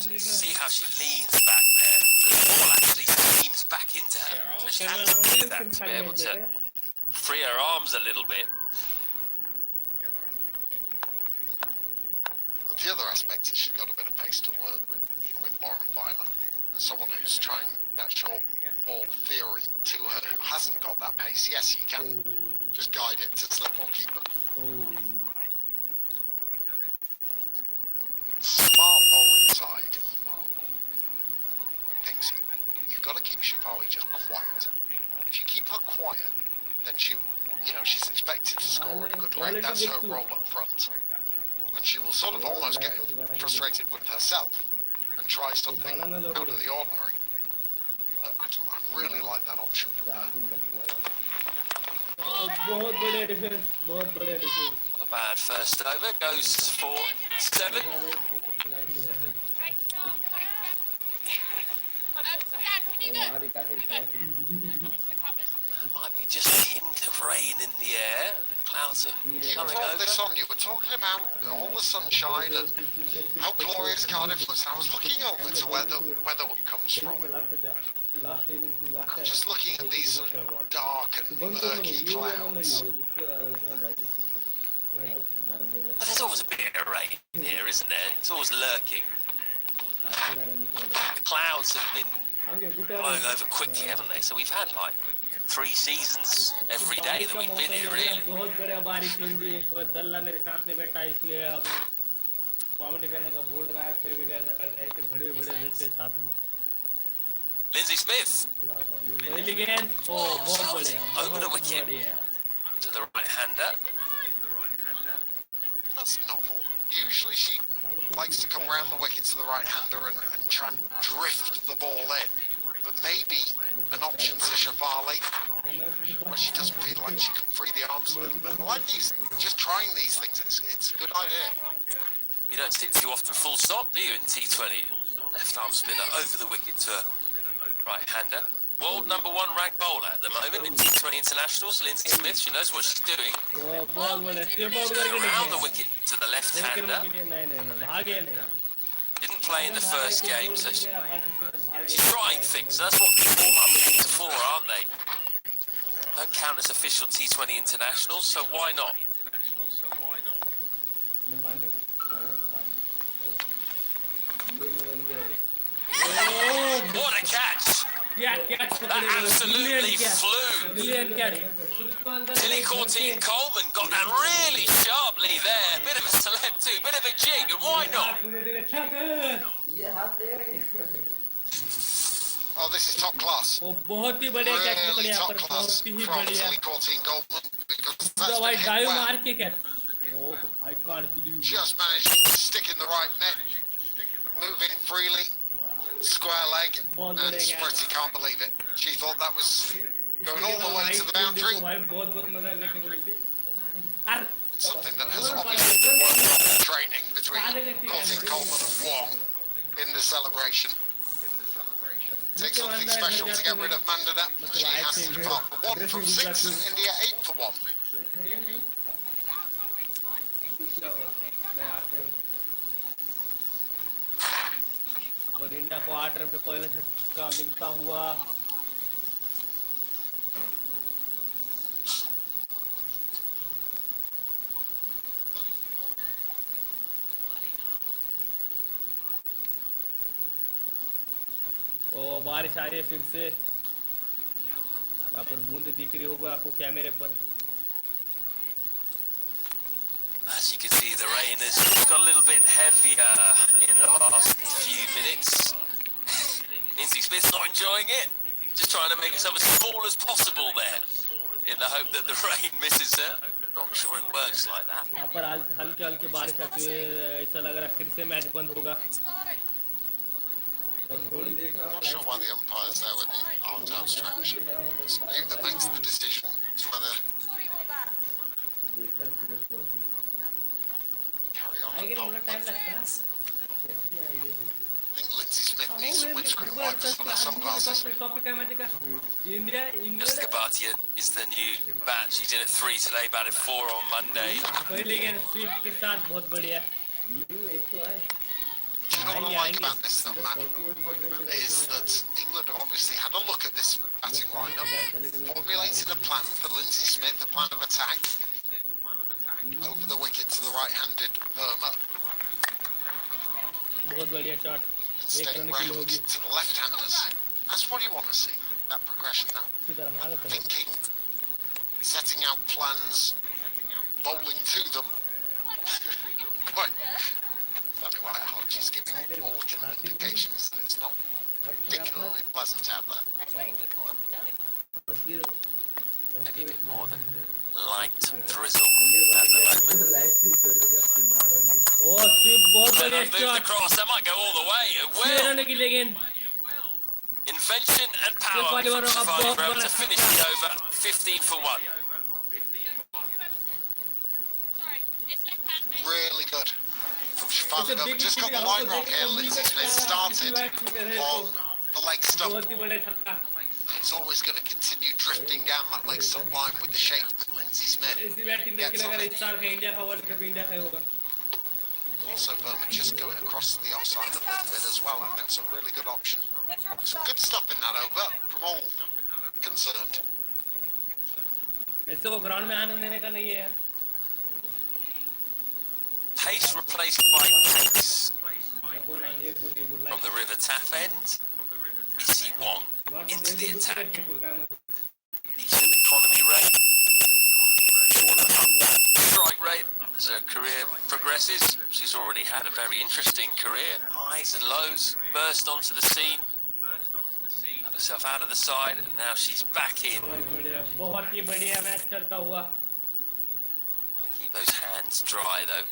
See how she leans back there. The ball actually steams back into her. So she has to do that to be able to free her arms a little bit. The other aspect is she's got a bit of pace to work with Lauren Violet. As someone who's trying that short ball theory to her, who hasn't got that pace, yes, you can just guide it to slip or keeper. Smart bowling side thinks you've got to keep Shefali just quiet. If you keep her quiet, then she's expected to score at a good rate. That's her role up front. And she will sort of almost get frustrated with herself and try something out of the ordinary. But I really like that option from her. Not a bad first over. Goes for 7. Might be just a hint of rain in the air. The clouds are You coming brought over. this on. You were talking about all the sunshine and how glorious Cardiff was. I was looking over to where the weather comes from. I'm just looking at these sort of dark and murky clouds. But there's always a bit of rain here, isn't there? It's always lurking. The clouds have been blowing over quickly, haven't they? So we've had like 3 seasons every day that we've been here, really. बहुत बढ़िया बारिश हुई और दल्ला मेरे साथ में बैठा इसलिए अब कमेंट करने का बोल रहा है फिर भी करना पड़ रहा है ऐसे बड़े बड़े रहते साथ में Lindsay Smith पहली गेंद ओ बहुत बढ़िया over the wicket to the right-hander. That's novel. Usually she likes to come around the wicket to the right-hander and try and drift the ball in. But maybe an option to Shefali, where she doesn't feel like she can free the arms a little bit. I like these, just trying these things. It's a good idea. You don't see it too often full stop, do you, in T20? Left arm spinner over the wicket to a right-hander. World number 1 ranked bowler at the moment in T20 internationals, Lindsay Smith. She knows what she's doing. Around the wicket to the left-hander. Didn't play in the first game, so she's trying things. That's what warm-up games are for, aren't they? Don't count as official T20 internationals, so why not? What a catch! That absolutely flew. Tilly Courtine Coleman got that really sharply there. Bit of a celeb too, bit of a jig, and why not? Oh, this is top class. बहुत ही बढ़िया catch Really पकड़े यहाँ top पर, class बहुत ही from बढ़िया. Tilly Courtine Coleman because पूरा that's भाई been dive hit well. मार के catch. Oh, I can't believe. Just managing to stick in the right net, moving freely, square leg, and Spritty can't believe it. She thought that was going all the way to the boundary. Something that has obviously been worked on in training between Courtine Coleman and Wong in the celebration. Takes something special to get rid of Mandana. She has to depart for 1 from 6 and India 8 for 1. और India को 8 run पे पहला झटका मिलता हुआ. ओ बारिश आ रही है फिर से. यहाँ पर बूंद दिख रही होगा आपको कैमरे पर. As you can see, the rain has got a little bit heavier in the last few minutes. Lindsay Smith's not enjoying it. Just trying to make herself as small as possible there, in the hope that the rain misses her. Not sure it works like that. यहाँ पर हल्के हल्के बारिश आती है. ऐसा लग रहा है फिर से मैच बंद होगा. Not sure why the umpires there with the arms outstretched. It's you that makes the decision to whether carry on or not. I think Lindsay Smith needs some windscreen wipers for her sunglasses. Jessica Bhatia is the new bat. She's in at 3 today, batted 4 on Monday. Do you know what I like about this though, Matt? Is that England have obviously had a look at this batting lineup, formulated a plan for Lindsay Smith, a plan of attack over the wicket to the right-handed Burma, shot. and staying round to the left-handers. That's what you want to see, that progression, that thinking, setting out plans, bowling to them. Quite. Danny White-Hodge is giving all indications that it's not particularly pleasant out there. Maybe a bit more than light drizzle at the moment. Oh, sweep, बहुत And बढ़िया moved shot. across, that might go all the way. It 6 will. Run की लेकिन. Invention and power from Shafali Brown to finish the over. 15 for 1. Really good from Shafali Burma. Just got the line wrong here. Lindsay Smith started on the leg stump. बहुत ही बढ़िया छक्का. It's always going to continue drifting down that leg stump line with the shape with Lindsay Smith. ऐसी batting देख के लगा रहा इस साल का इंडिया का वर्ल्ड कप इंडिया का ही होगा. Also Burma just going across to the offside a little bit as well, and that's a really good option. Some good stuff in that over from all concerned. ऐसे को ground में आने देने का नहीं है. Pace replaced by pace. From the river tap end, Issy Wong into the attack. Decent economy rate. Strike rate as her career progresses. She's already had a very interesting career. Highs and lows. Burst onto the scene. Got herself out of the side, and now she's back in. बहुत ही बढ़िया match चलता हुआ. Keep those hands dry though.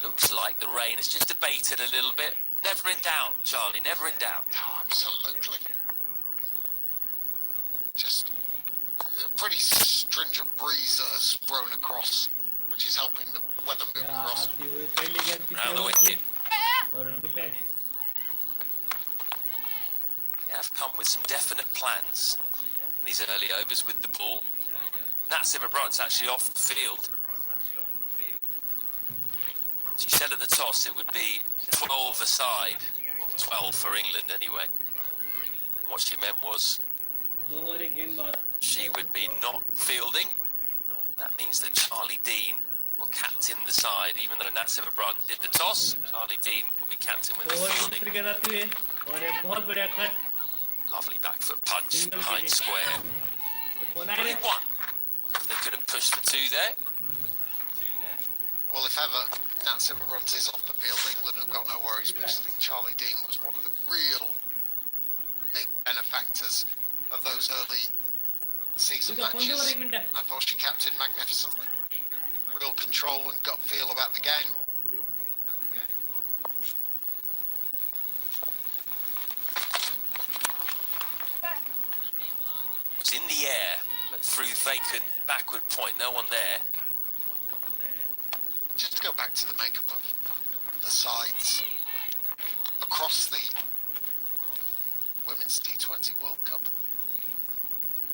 Looks like the rain has just abated a little bit. Never in doubt, Charlie, never in doubt. Oh, absolutely. Just a pretty stringent breeze that has blown across, which is helping the weather move across. Round the wicket. और defence. They have come with some definite plans in these early overs with the ball. Nat Sivabrant's actually off the field. She said at the toss it would be 12 aside, well 12 for England anyway. What she meant was she would be not fielding. That means that Charlie Dean will captain the side, even though Nat Sivabrant did the toss. Charlie Dean will be captain when they're fielding. Lovely back foot punch behind square. 3-1. If they could have pushed for 2 there. Well, if ever Natsima runs his off the field, England have got no worries, because I think Charlie Dean was one of the real big benefactors of those early season matches. I thought she captained magnificently. Real control and gut feel about the game. It was in the air, but through vacant backward point, no one there. Just to go back to the makeup of the sides across the Women's T20 World Cup,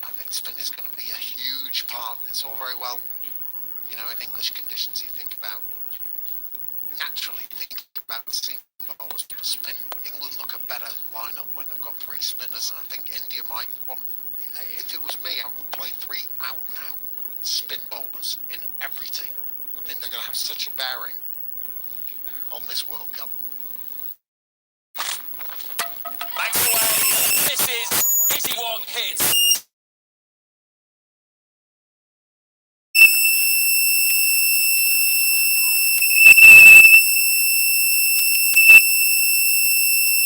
I think spin is going to be a huge part. It's all very well, you know, in English conditions, you naturally think about seam bowlers, but spin. England look a better lineup when they've got 3 spinners, and I think India might want, if it was me, I would play 3 out and out spin bowlers in every team. I think they're going to have such a bearing on this World Cup. Backs away. This is Izzy Wong hits.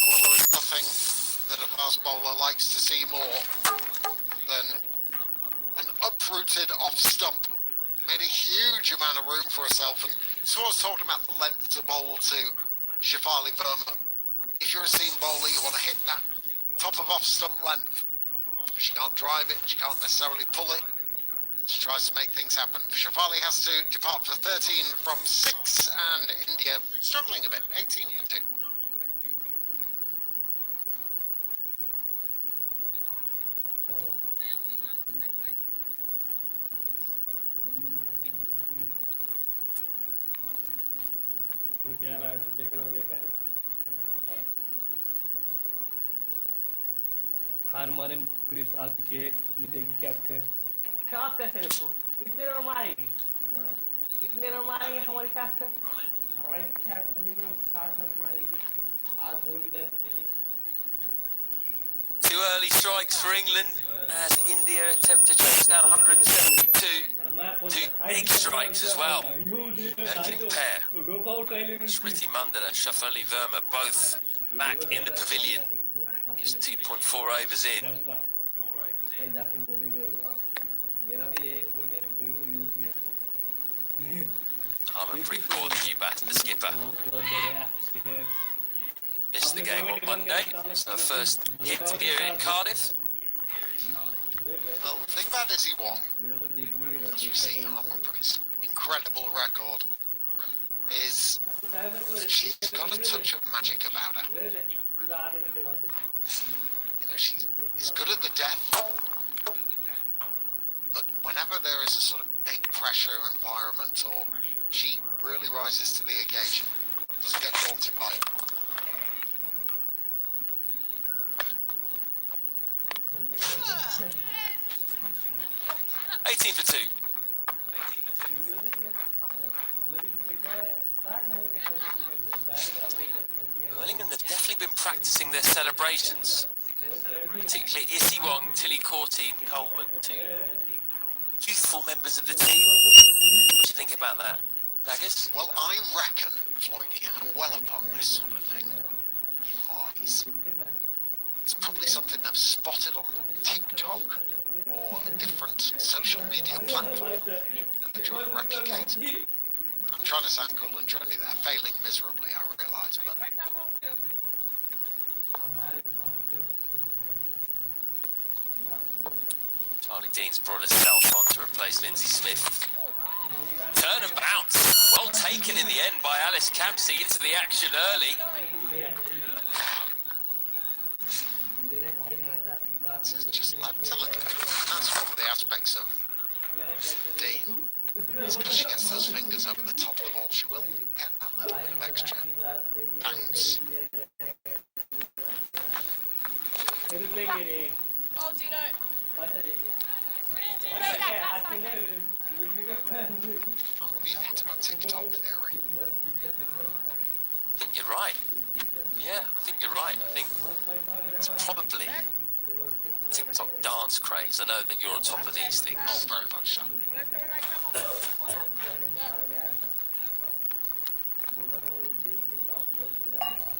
Well, there is nothing that a fast bowler likes to see more than an uprooted off stump. Made a huge amount of room for herself, and so I was talking about the length to bowl to Shafali Verma. If you're a seam bowler, you want to hit that top of off stump length. She can't drive it, she can't necessarily pull it. She tries to make things happen. Shafali has to depart for 13 from 6, and India struggling a bit, 18 for 2. हार मारे प्रीत आ चुके हैं India की captain क्या कहते हैं इसको कितने रन मारेंगे कितने रन मारेंगे हमारे कैप्टन मिनिमम 60 रन मारेंगे आज होनी चाहिए. Two early strikes for England as India attempt to chase down 172. 2 big strikes as well. Opening pair. Smriti Mandana, Shafali Verma, both back in the pavilion. Just 2.4 overs in. Harmanpreet Kaur, the new batter, the skipper. Missed the game on Monday. It's her first hit here in Cardiff. Well, the thing about Izzy Wong, as we see Harmanpreet's incredible record, is that she's got a touch of magic about her. You know, she's good at the death, but whenever there is a sort of big pressure environment, or she really rises to the occasion, doesn't get daunted by it. $18 for 2. Well, England have definitely been practicing their celebrations, particularly Izzy Wong, Tilly Corty and Coleman, 2 youthful members of the team. What do you think about that, Daggers? Well, I reckon, Floydie, I'm well upon this sort of thing. It's probably something I've spotted on TikTok or a different social media platform, and they're trying to replicate. I'm trying to sound cool and trendy there, failing miserably, I realise, but... Charlie Dean's brought herself on to replace Lindsay Smith. Turn and bounce. Well taken in the end by Alice Campsey into the action early. It's just leapt a little bit. And that's one of the aspects of Dean. It's because she gets those fingers over the top of the ball. She will get that little bit of extra bounce. Oh, do you know? Oh, we hit about TikTok theory. I think you're right. Yeah, I think you're right. I think it's probably TikTok dance craze. I know that you're on top of these things. Oh, very much so.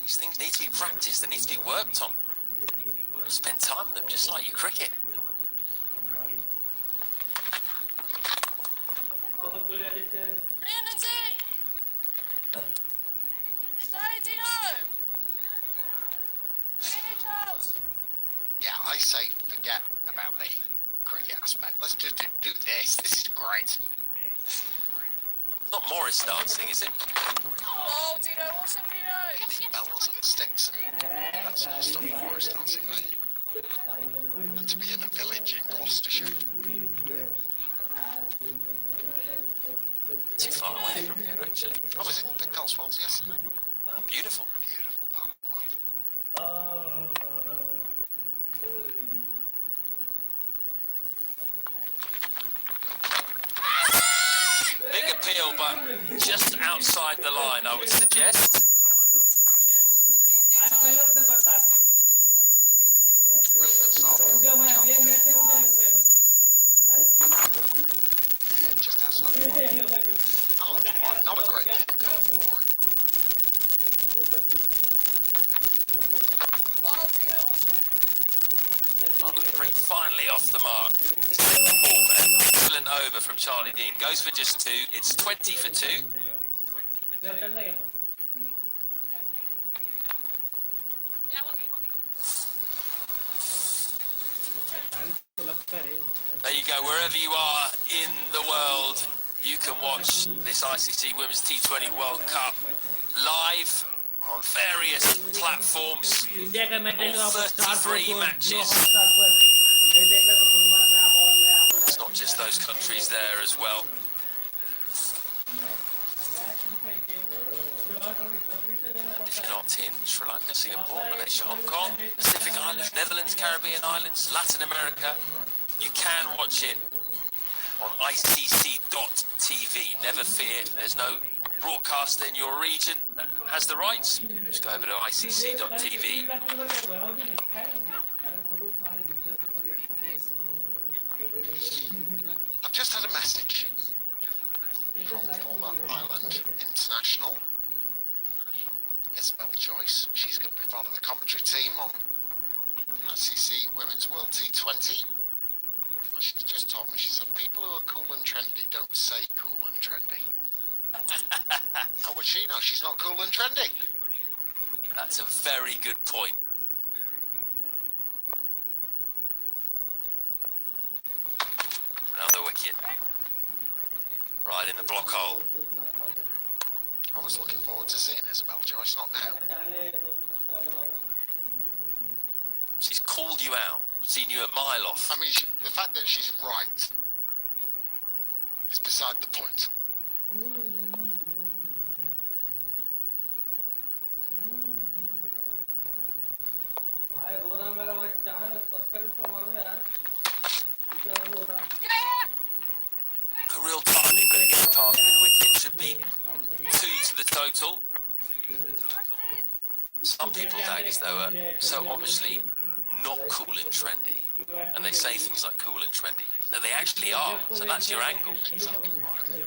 These things need to be practiced. They need to be worked on. Spend time on them, just like your cricket. Yeah, I say forget about the cricket aspect. Let's just do this. This is great. Not Morris dancing, is it? Oh, Dino, awesome, Dino! The bells and the sticks and that sort of stuff. Forest dancing, mate. And to be in a village in Gloucestershire. Too far away from here, actually. I was in the Cotswolds yesterday. Oh, beautiful. Beautiful part of the world. Big appeal, but just outside the line, I would suggest. Really good start from just outside the line. Not a great deal going for it. Oh, Dino, awesome! Pretty finely off the mark. Second ball there. Excellent over from Charlie Dean. Goes for just 2. It's 20 for 2. There you go. Wherever you are in the world, you can watch this ICC Women's T20 World Cup live on various platforms. All 33 matches. It's not just those countries there as well. If you're not in Sri Lanka, Singapore, Malaysia, Hong Kong, Pacific Islands, Netherlands, Caribbean Islands, Latin America, you can watch it on ICC.tv. Never fear, there's no broadcaster in your region that has the rights. Just go over to ICC.tv. I've just had a message from former Ireland international Isabel Joyce. She's going to be part of the commentary team on the ICC Women's World T20. Well, she's just told me, she said, people who are cool and trendy don't say cool and trendy. How would she know? She's not cool and trendy. That's a very good point. Another wicket. Right in the block hole. I was looking forward to seeing Isabel Joyce, not now. She's called you out, seen you a mile off. I mean, the fact that she's right is beside the point. A real timing, but it gets past mid-wicket. Should be 2 to the total. Some people, Dags, though, are so obviously not cool and trendy, and they say things like cool and trendy, that they actually are. So that's your angle. Exactly right.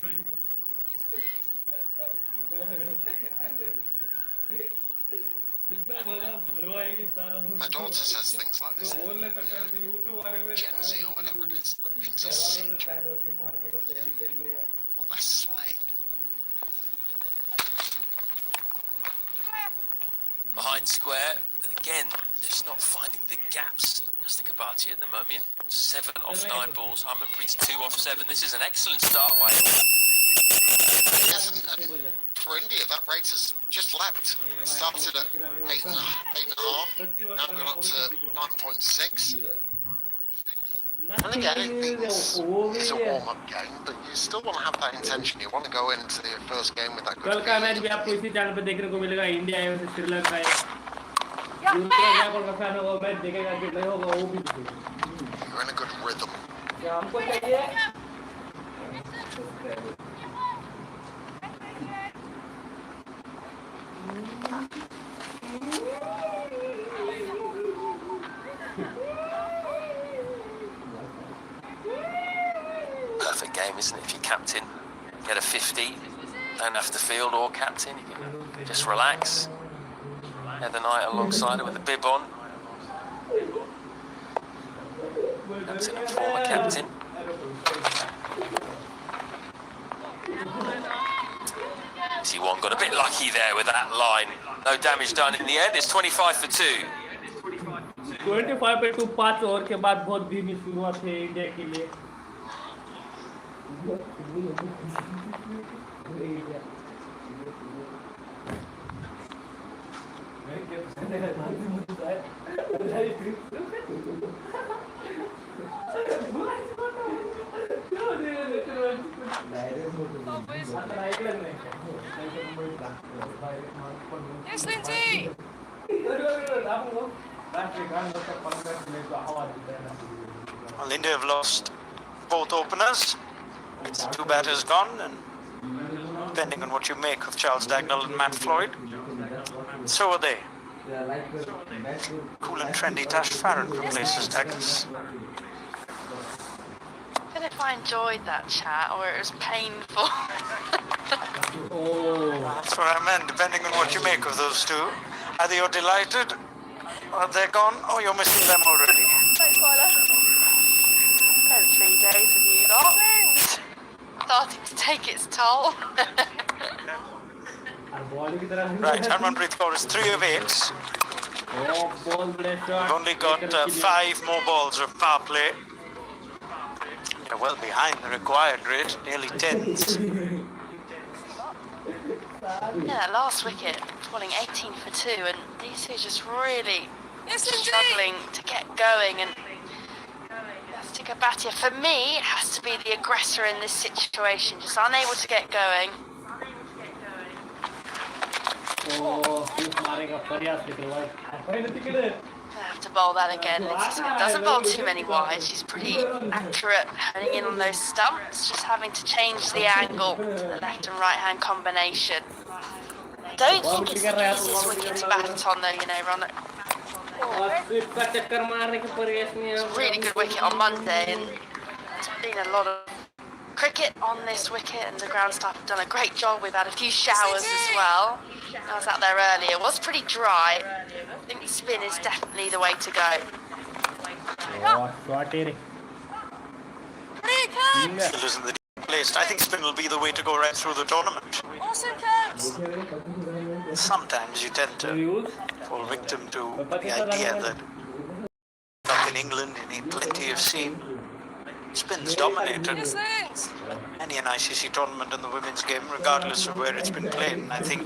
My daughter says things like this. Gen Z or whatever it is. Things are sick. Or they're slay. Behind square, and again, just not finding the gaps. Just the Kabati at the moment. 7 off 9 balls. Harmanpreet's 2 off 7. This is an excellent start by him. Yes, and for India, that rate has just leapt. It started at 8.5. Now gone up to 9.6. And again, it's a warm-up game, but you still want to have that intention. You want to go into the first game with that good कल का match भी आपको इसी channel पे देखने को मिलेगा India versus Sri Lanka है दूसरा कोई फैन होगा मैच देखेगा कि नहीं होगा वो भी देखेगा You're in a good rhythm. क्या हमको चाहिए game, isn't it? If you captain, get a 50, don't have to field or captain, you can just relax. Had the night alongside it with the bib on. Captain and former captain. T1 got a bit lucky there with that line. No damage done in the end. It's 25 for 2. 25 पे 2 5 over के बाद बहुत धीमी शुरुआत है India के लिए. Yes, Lindsay! Well, India have lost both openers. Two batters gone, and depending on what you make of Charles Dagnall and Matt Floyd, so are they. Cool and trendy Tash Farron replaces Dagnall. I don't know if I enjoyed that chat or it was painful. That's what I meant, depending on what you make of those two. Either you're delighted, or they're gone, or you're missing them already. Thanks, Tyler. 3 days with you lot. Starting to take its toll. Right, Harmanpreet Kaur is 3 of 8. We've only got 5 more balls of power play. They're well behind the required rate, nearly 10s. Yeah, that last wicket, falling 18 for 2, and these two just really Yes, Lindsay! struggling to get going. And Astika Bhatia, for me, it has to be the aggressor in this situation, just unable to get going. I have to bowl that again. It doesn't bowl too many wide. She's pretty accurate honing in on those stumps, just having to change the angle, the left and right hand combination. Don't think it's the easiest wicket to bat on though, you know, Ron. It's a really good wicket on Monday, and there's been a lot of cricket on this wicket, and the ground staff have done a great job. We've had a few showers as well. I was out there earlier. It was pretty dry. I think spin is definitely the way to go. Still isn't the placed. I think spin will be the way to go right through the tournament. Awesome, Cabs! Sometimes you tend to fall victim to the idea that up in England you need plenty of seam. Spin's dominated Yes, Lindsay! any an ICC tournament in the women's game, regardless of where it's been played. And I think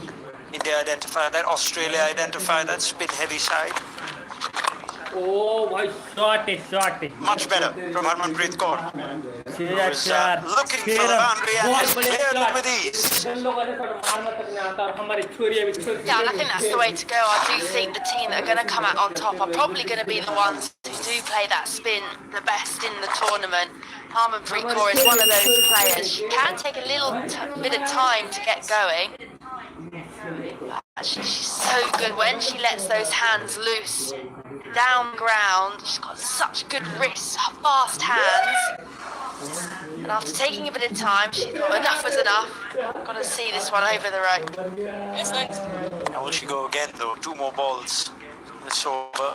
India identified that, Australia identified that spin-heavy side. Oh, my shot it. Much better from Harmanpreet Kaur, who is looking for the boundary and has cleared it with ease. Yeah, and I think that's the way to go. I do think the team that are going to come out on top are probably going to be the ones who do play that spin the best in the tournament. Harmanpreet Kaur is one of those players. She can take a little bit of time to get going. Actually, she's so good when she lets those hands loose down ground. She's got such good wrists, fast hands. And after taking a bit of time, she thought enough was enough. Got to see this one over the rope. Yes, Lindsay! Now will she go again though? 2 more balls this over.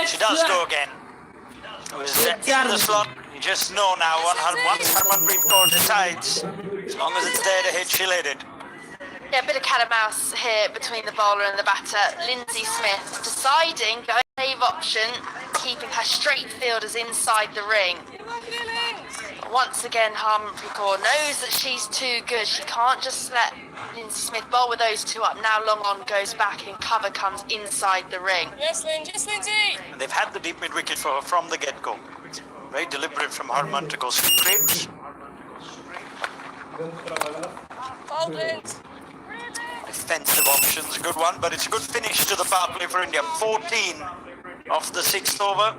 She does go again. It was in the slot. You just know now once Harmanpreet Kaur decides, as long as it's there to hit, she'll hit it. Yeah, a bit of cat and mouse here between the bowler and the batter. Lindsay Smith deciding, going save option, keeping her straight fielders inside the ring. Once again, Harmanpreet Kaur knows that she's too good. She can't just let Lindsay Smith bowl with those two up. Now long on goes back and cover comes inside the ring. Yes, Lindsay! Yes, Lindsay! And they've had the deep mid wicket for her from the get-go. Very deliberate from Harman to go straight. Bold, Lindsay! Defensive options, a good one, but it's a good finish to the power play for India. 14 off the 6th over.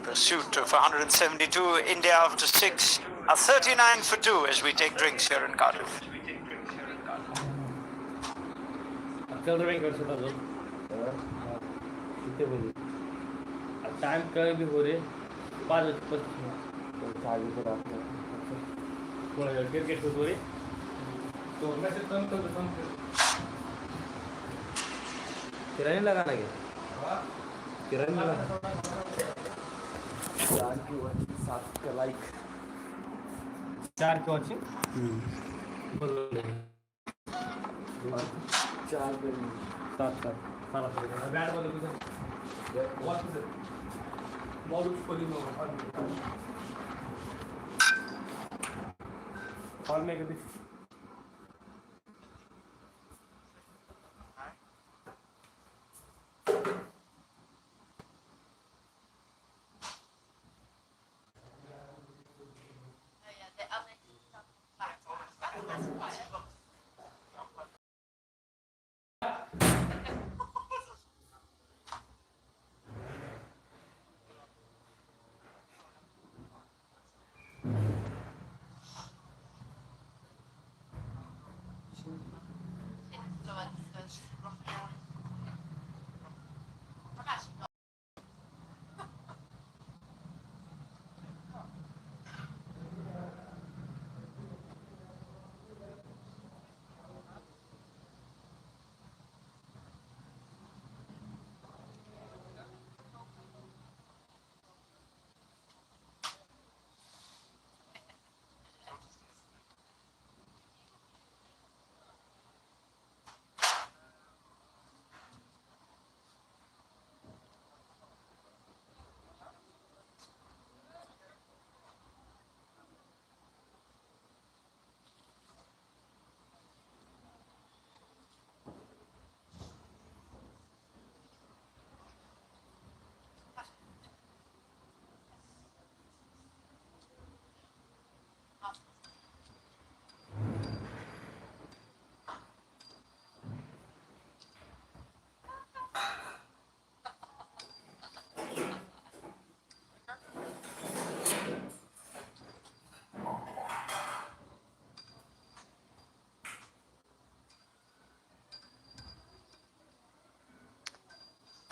Pursuit of 172. India after 6 are 39 for 2 as we take drinks here in Cardiff. Time कभी भी हो रहे 5 बजे cricket को दूरी तो मैं से कम किराने लगाना क्या किराने लगाना 4 की वॉचिंग 7 का लाइक 4 की वॉचिंग 4 पे 7 सारा बैट बॉल कुछ वॉच से बॉल उसको दी और मैं कभी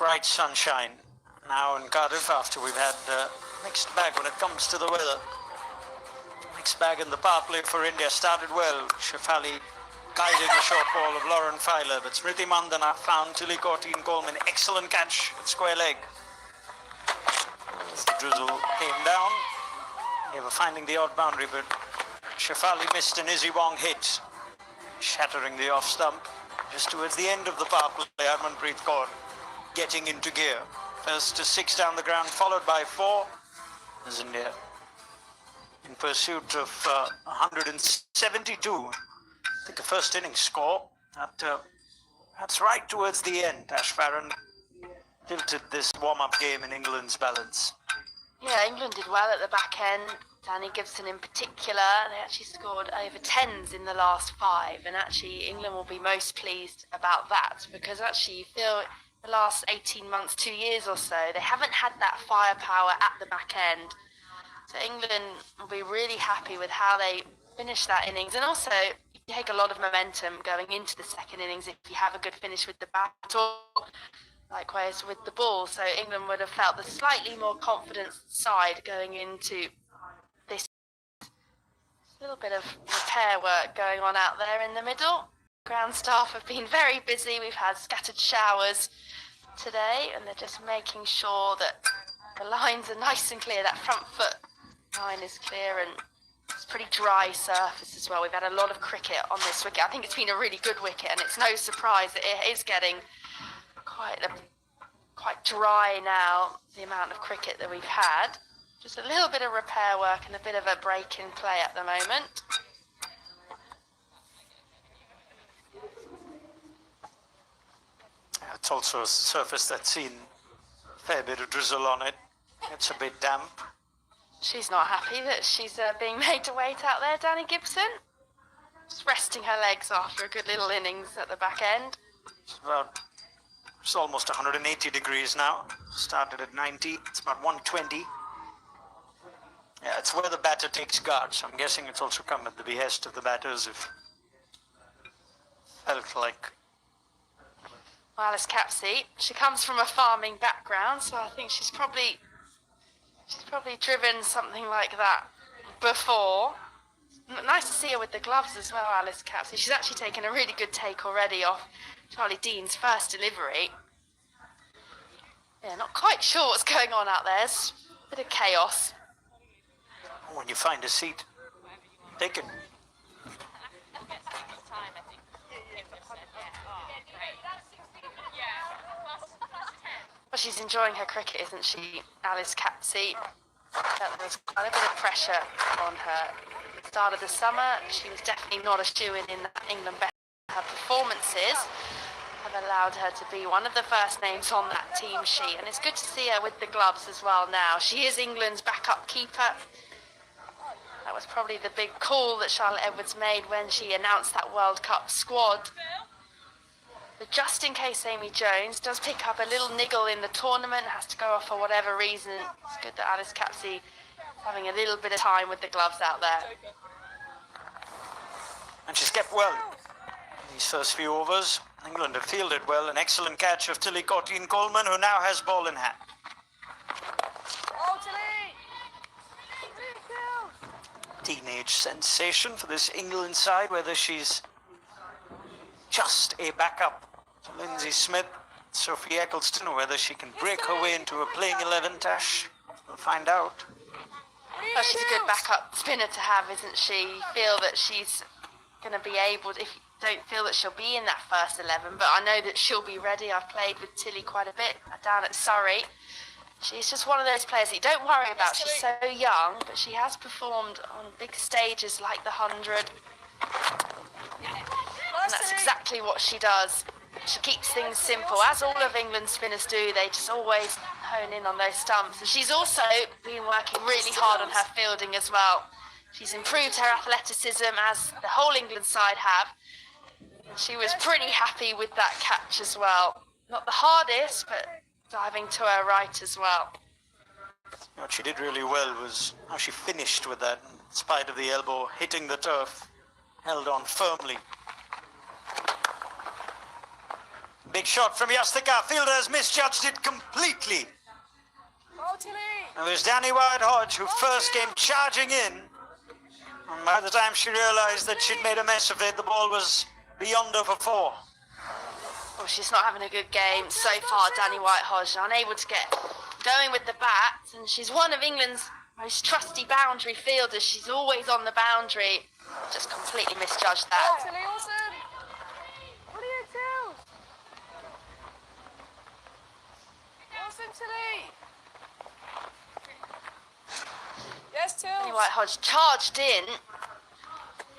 Bright sunshine now in Cardiff after we've had mixed bag when it comes to the weather. Mixed bag in the power play for India. Started well. Shefali guiding the short ball of Lauren Filer, but Smriti Mandana found Tilly Corteen Coleman. Excellent catch at square leg. As the drizzle came down, they were finding the odd boundary, but Shefali missed an Izzy Wong hit, shattering the off stump. Just towards the end of the power play, Harmanpreet Kaur getting into gear. First to 6 down the ground, followed by 4 as India in pursuit of 172. I think a first innings score. That's right towards the end. Ash Farron tilted this warm-up game in England's balance. Yeah, England did well at the back end. Danny Gibson in particular, they actually scored over 10s in the last 5, and actually England will be most pleased about that, because actually you feel the last 18 months, 2 years or so, they haven't had that firepower at the back end. So England will be really happy with how they finish that innings, and also you take a lot of momentum going into the second innings if you have a good finish with the bat, or likewise with the ball. So England would have felt the slightly more confident side going into this. A little bit of repair work going on out there in the middle. Ground staff have been very busy. We've had scattered showers today, and they're just making sure that the lines are nice and clear. That front foot line is clear, and it's pretty dry surface as well. We've had a lot of cricket on this wicket. I think it's been a really good wicket, and it's no surprise that it is getting quite dry now, the amount of cricket that we've had. Just a little bit of repair work and a bit of a break in play at the moment. It's also a surface that's seen a fair bit of drizzle on it. It's a bit damp. She's not happy that she's being made to wait out there, Danny Gibson. Just resting her legs after a good little innings at the back end. It's almost 180 degrees now. Started at 90, it's about 120. Yeah, it's where the batter takes guard, so I'm guessing it's also come at the behest of the batters if felt like. Well, Alice Capsey, she comes from a farming background, so I think she's probably driven something like that before. Nice to see her with the gloves as well, Alice Capsey. She's actually taken a really good take already off Charlie Dean's first delivery. Yeah, not quite sure what's going on out there. It's a bit of chaos. When you find a seat, take it. Well, she's enjoying her cricket, isn't she, Alice Capsey? There's quite a bit of pressure on her. At the start of the summer, she was definitely not a shoo-in in England. Her performances have allowed her to be one of the first names on that team sheet, and it's good to see her with the gloves as well now. She is England's backup keeper. That was probably the big call that Charlotte Edwards made when she announced that World Cup squad. But just in case Amy Jones does pick up a little niggle in the tournament, has to go off for whatever reason, it's good that Alice Capsey is having a little bit of time with the gloves out there. And she's kept well. These first few overs, England have fielded well. An excellent catch of Tilly Courtine-Coleman, who now has ball in hand. Oh, Tilly! Teenage sensation for this England side, whether she's just a backup to Lindsay Smith, Sophie Eccleston, or whether she can break her way into a playing 11, Tash. We'll find out. Well, she's a good backup spinner to have, isn't she? You feel that she's going to be able to, if you don't feel that she'll be in that first 11, but I know that she'll be ready. I've played with Tilly quite a bit down at Surrey. She's just one of those players that you don't worry about. She's so young, but she has performed on big stages like the 100. And that's exactly what she does. She keeps things simple, as all of England's spinners do. They just always hone in on those stumps. And she's also been working really hard on her fielding as well. She's improved her athleticism, as the whole England side have. She was pretty happy with that catch as well. Not the hardest, but diving to her right as well. What she did really well was how she finished with that, in spite of the elbow hitting the turf, held on firmly. Big shot from Yastika. Fielder has misjudged it completely. Oh, Tilly! And there's Danny White-Hodge, who first came charging in. And by the time she realised that she'd made a mess of it, the ball was beyond her for 4. Well, she's not having a good game so far, Danny White-Hodge, unable to get going with the bat, and she's one of England's most trusty boundary fielders. She's always on the boundary. Just completely misjudged Oh, that. Tilly, awesome! What are you doing? Awesome, Tilly! Yes, Tilly! Danny White-Hodge charged in.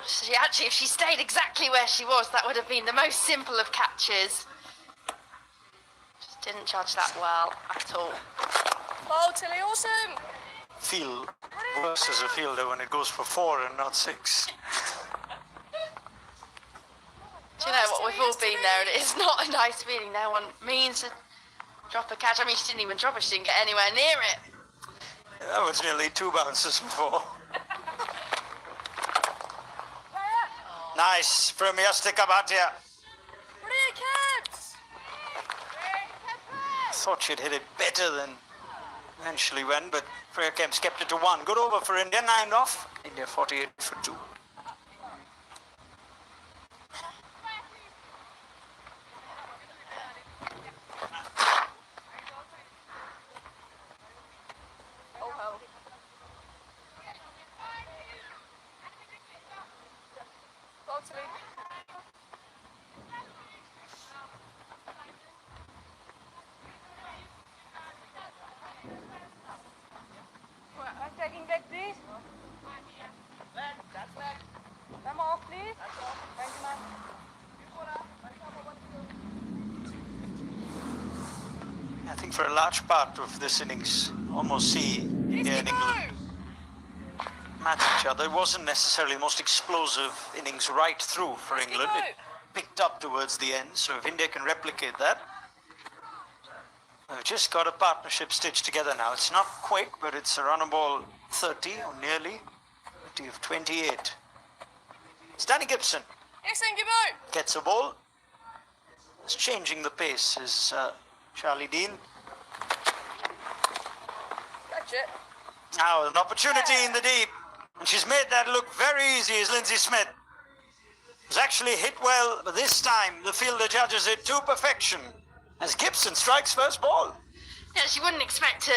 She actually, if she stayed exactly where she was, that would have been the most simple of catches. Just didn't judge that well at all. Oh, Tilly, awesome! Feel worse as a fielder when it goes for 4 and not 6. Do you know what? We've all been there, and it is not a nice feeling. No one means to drop a catch. I mean, she didn't even drop it. She didn't get anywhere near it. That was nearly 2 bounces before. Nice from Yastika Bhatia. What are you, kids? Thought she'd hit it better than eventually went, but Freya Kemp's kept it to 1. Good over for India, 9 off. India 48 for 2. Oh, hell. Oh, Tilly. I'm taking back, please. Come off, please. Thank you, ma'am. I think for a large part of this innings, almost see India and England match each other. It wasn't necessarily the most explosive innings right through for England. It picked up towards the end, so if India can replicate that, they've just got a partnership stitched together now. It's not quick, but it's a run of ball 30 or nearly 30 of 28. It's Danny Gibson Yes, thank you, boy. gets a ball. It's changing the pace is Charlie Dean. Catch it. Now an opportunity in the deep, and she's she's made that look very easy, is Lindsay Smith. Has actually hit well, but this time the fielder judges it to perfection as Gibson strikes first ball. Yeah, she wouldn't expect to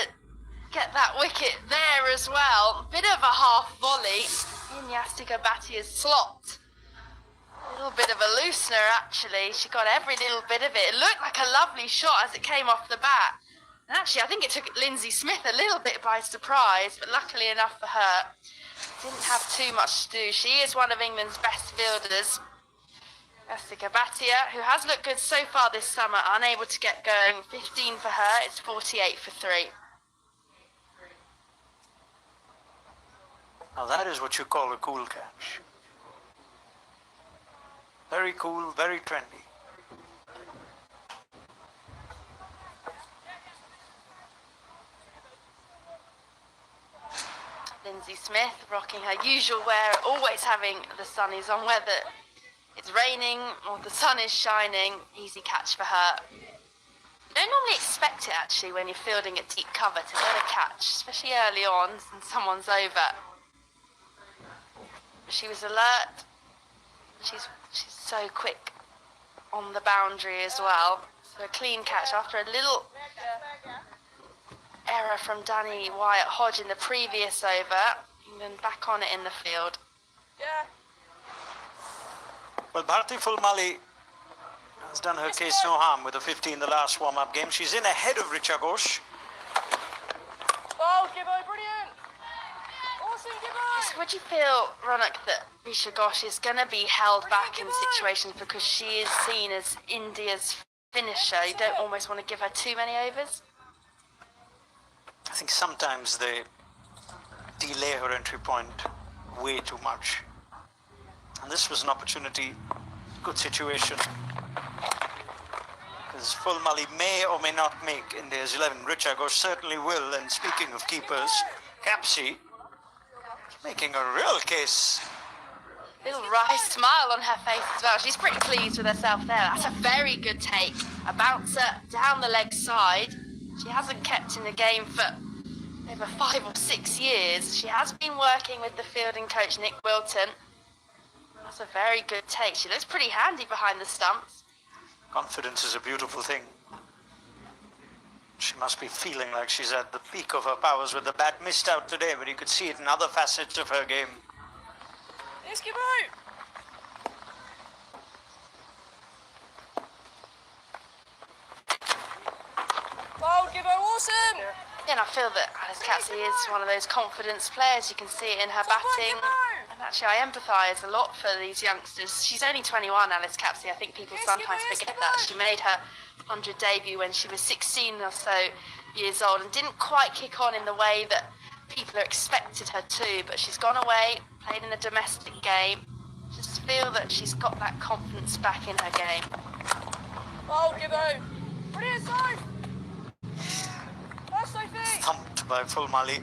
get that wicket there as well. Bit of a half volley in Yastika Bhattia's slot. A little bit of a loosener, actually. She got every little bit of it. It looked like a lovely shot as it came off the bat. And actually, I think it took Lindsay Smith a little bit by surprise, but luckily enough for her, didn't have too much to do. She is one of England's best fielders. Yastika Bhatia, who has looked good so far this summer, unable to get going. 15 for her, it's 48 for 3. Now that is what you call a cool catch. Very cool, very trendy. Lindsay Smith rocking her usual wear, always having the sunnies on, whether it's raining or the sun is shining. Easy catch for her. You don't normally expect it, actually, when you're fielding at deep cover to get a catch, especially early on and someone's over. But she was alert. She's so quick on the boundary as well. So a clean catch after a little error from Danny Wyatt Hodge in the previous over. England back on it in the field. Well, Bharti Fulmali has done her case no harm with a 50 in the last warm-up game. She's in ahead of Richa Ghosh. Oh, Gibbo, brilliant! Awesome, Gibbo! So would you feel, Ronak, that Richa Ghosh is going to be held back in situations because she is seen as India's finisher? You don't almost want to give her too many overs? I think sometimes they delay her entry point way too much. And this was an opportunity, good situation. Because Fulmali may or may not make India's 11. Richa Ghosh certainly will. And speaking of keepers, Capsey making a real case. Little wry smile on her face as well. She's pretty pleased with herself there. That's a very good take. A bouncer down the leg side. She hasn't kept in the game for over 5 or 6 years. She has been working with the fielding coach, Nick Wilton. That's a very good take. She looks pretty handy behind the stumps. Confidence is a beautiful thing. She must be feeling like she's at the peak of her powers with the bat. Missed out today, but you could see it in other facets of her game. Yes, Gibbo! Oh, Gibbo, awesome! And I feel that Alice Capsey is one of those confidence players. You can see it in her batting. And actually, I empathise a lot for these youngsters. She's only 21, Alice Capsey. I think people sometimes forget that. She made her 100 debut when she was 16 or so years old and didn't quite kick on in the way that people expected her to. But she's gone away, played in the domestic game. Just feel that she's got that confidence back in her game. Oh, Gibbo! Brilliant save! That's Sophie! Thumped by Fulmali.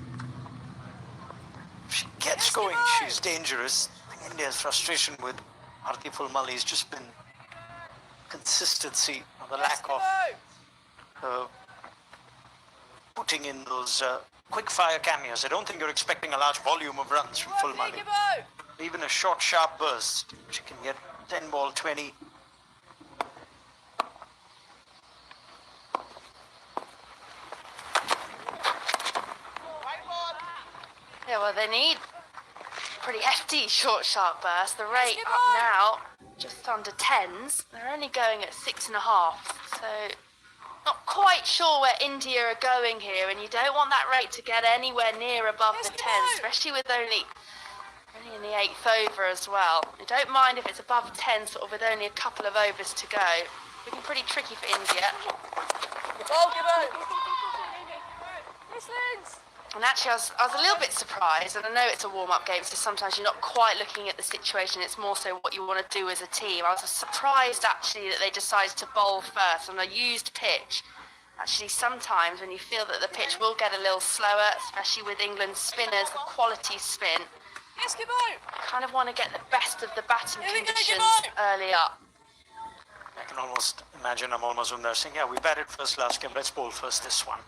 If she gets going, she's dangerous. I think India's frustration with Bharti Fulmali has just been consistency, or the lack of putting in those quick-fire cameos. I don't think you're expecting a large volume of runs from Fulmali. Even a short, sharp burst, she can get 10 ball, 20. Yeah, well, they need pretty hefty short, sharp burst. The rate up now, just under 10s. They're only going at 6.5. So, not quite sure where India are going here, and you don't want that rate to get anywhere near above the 10s, especially with only in the 8th over as well. You don't mind if it's above 10, sort of with only a couple of overs to go. Looking pretty tricky for India. Oh, Gibbo! Miss Linz! And actually, I was a little bit surprised, and I know it's a warm-up game, so sometimes you're not quite looking at the situation, it's more so what you want to do as a team. I was surprised, actually, that they decided to bowl first on a used pitch. Actually, sometimes when you feel that the pitch will get a little slower, especially with England's spinners, the quality spin, Yes, Gibbo! you kind of want to get the best of the batting conditions early up. I can almost imagine Amol Mazumdar saying, yeah, we batted first last game, let's bowl first this one.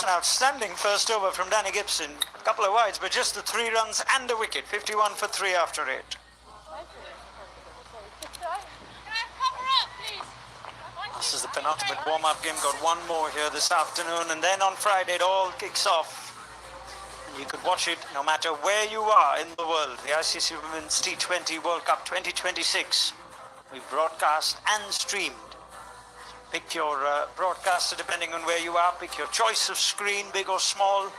an outstanding first over from Danny Gibson. A couple of wides, but just the 3 runs and a wicket. 51 for 3 after it. This is the penultimate warm-up game. Got one more here this afternoon, and then on Friday it all kicks off. And you could watch it no matter where you are in the world. The ICC Women's T20 World Cup 2026. We broadcast and streamed. Pick your broadcaster depending on where you are. Pick your choice of screen, big or small.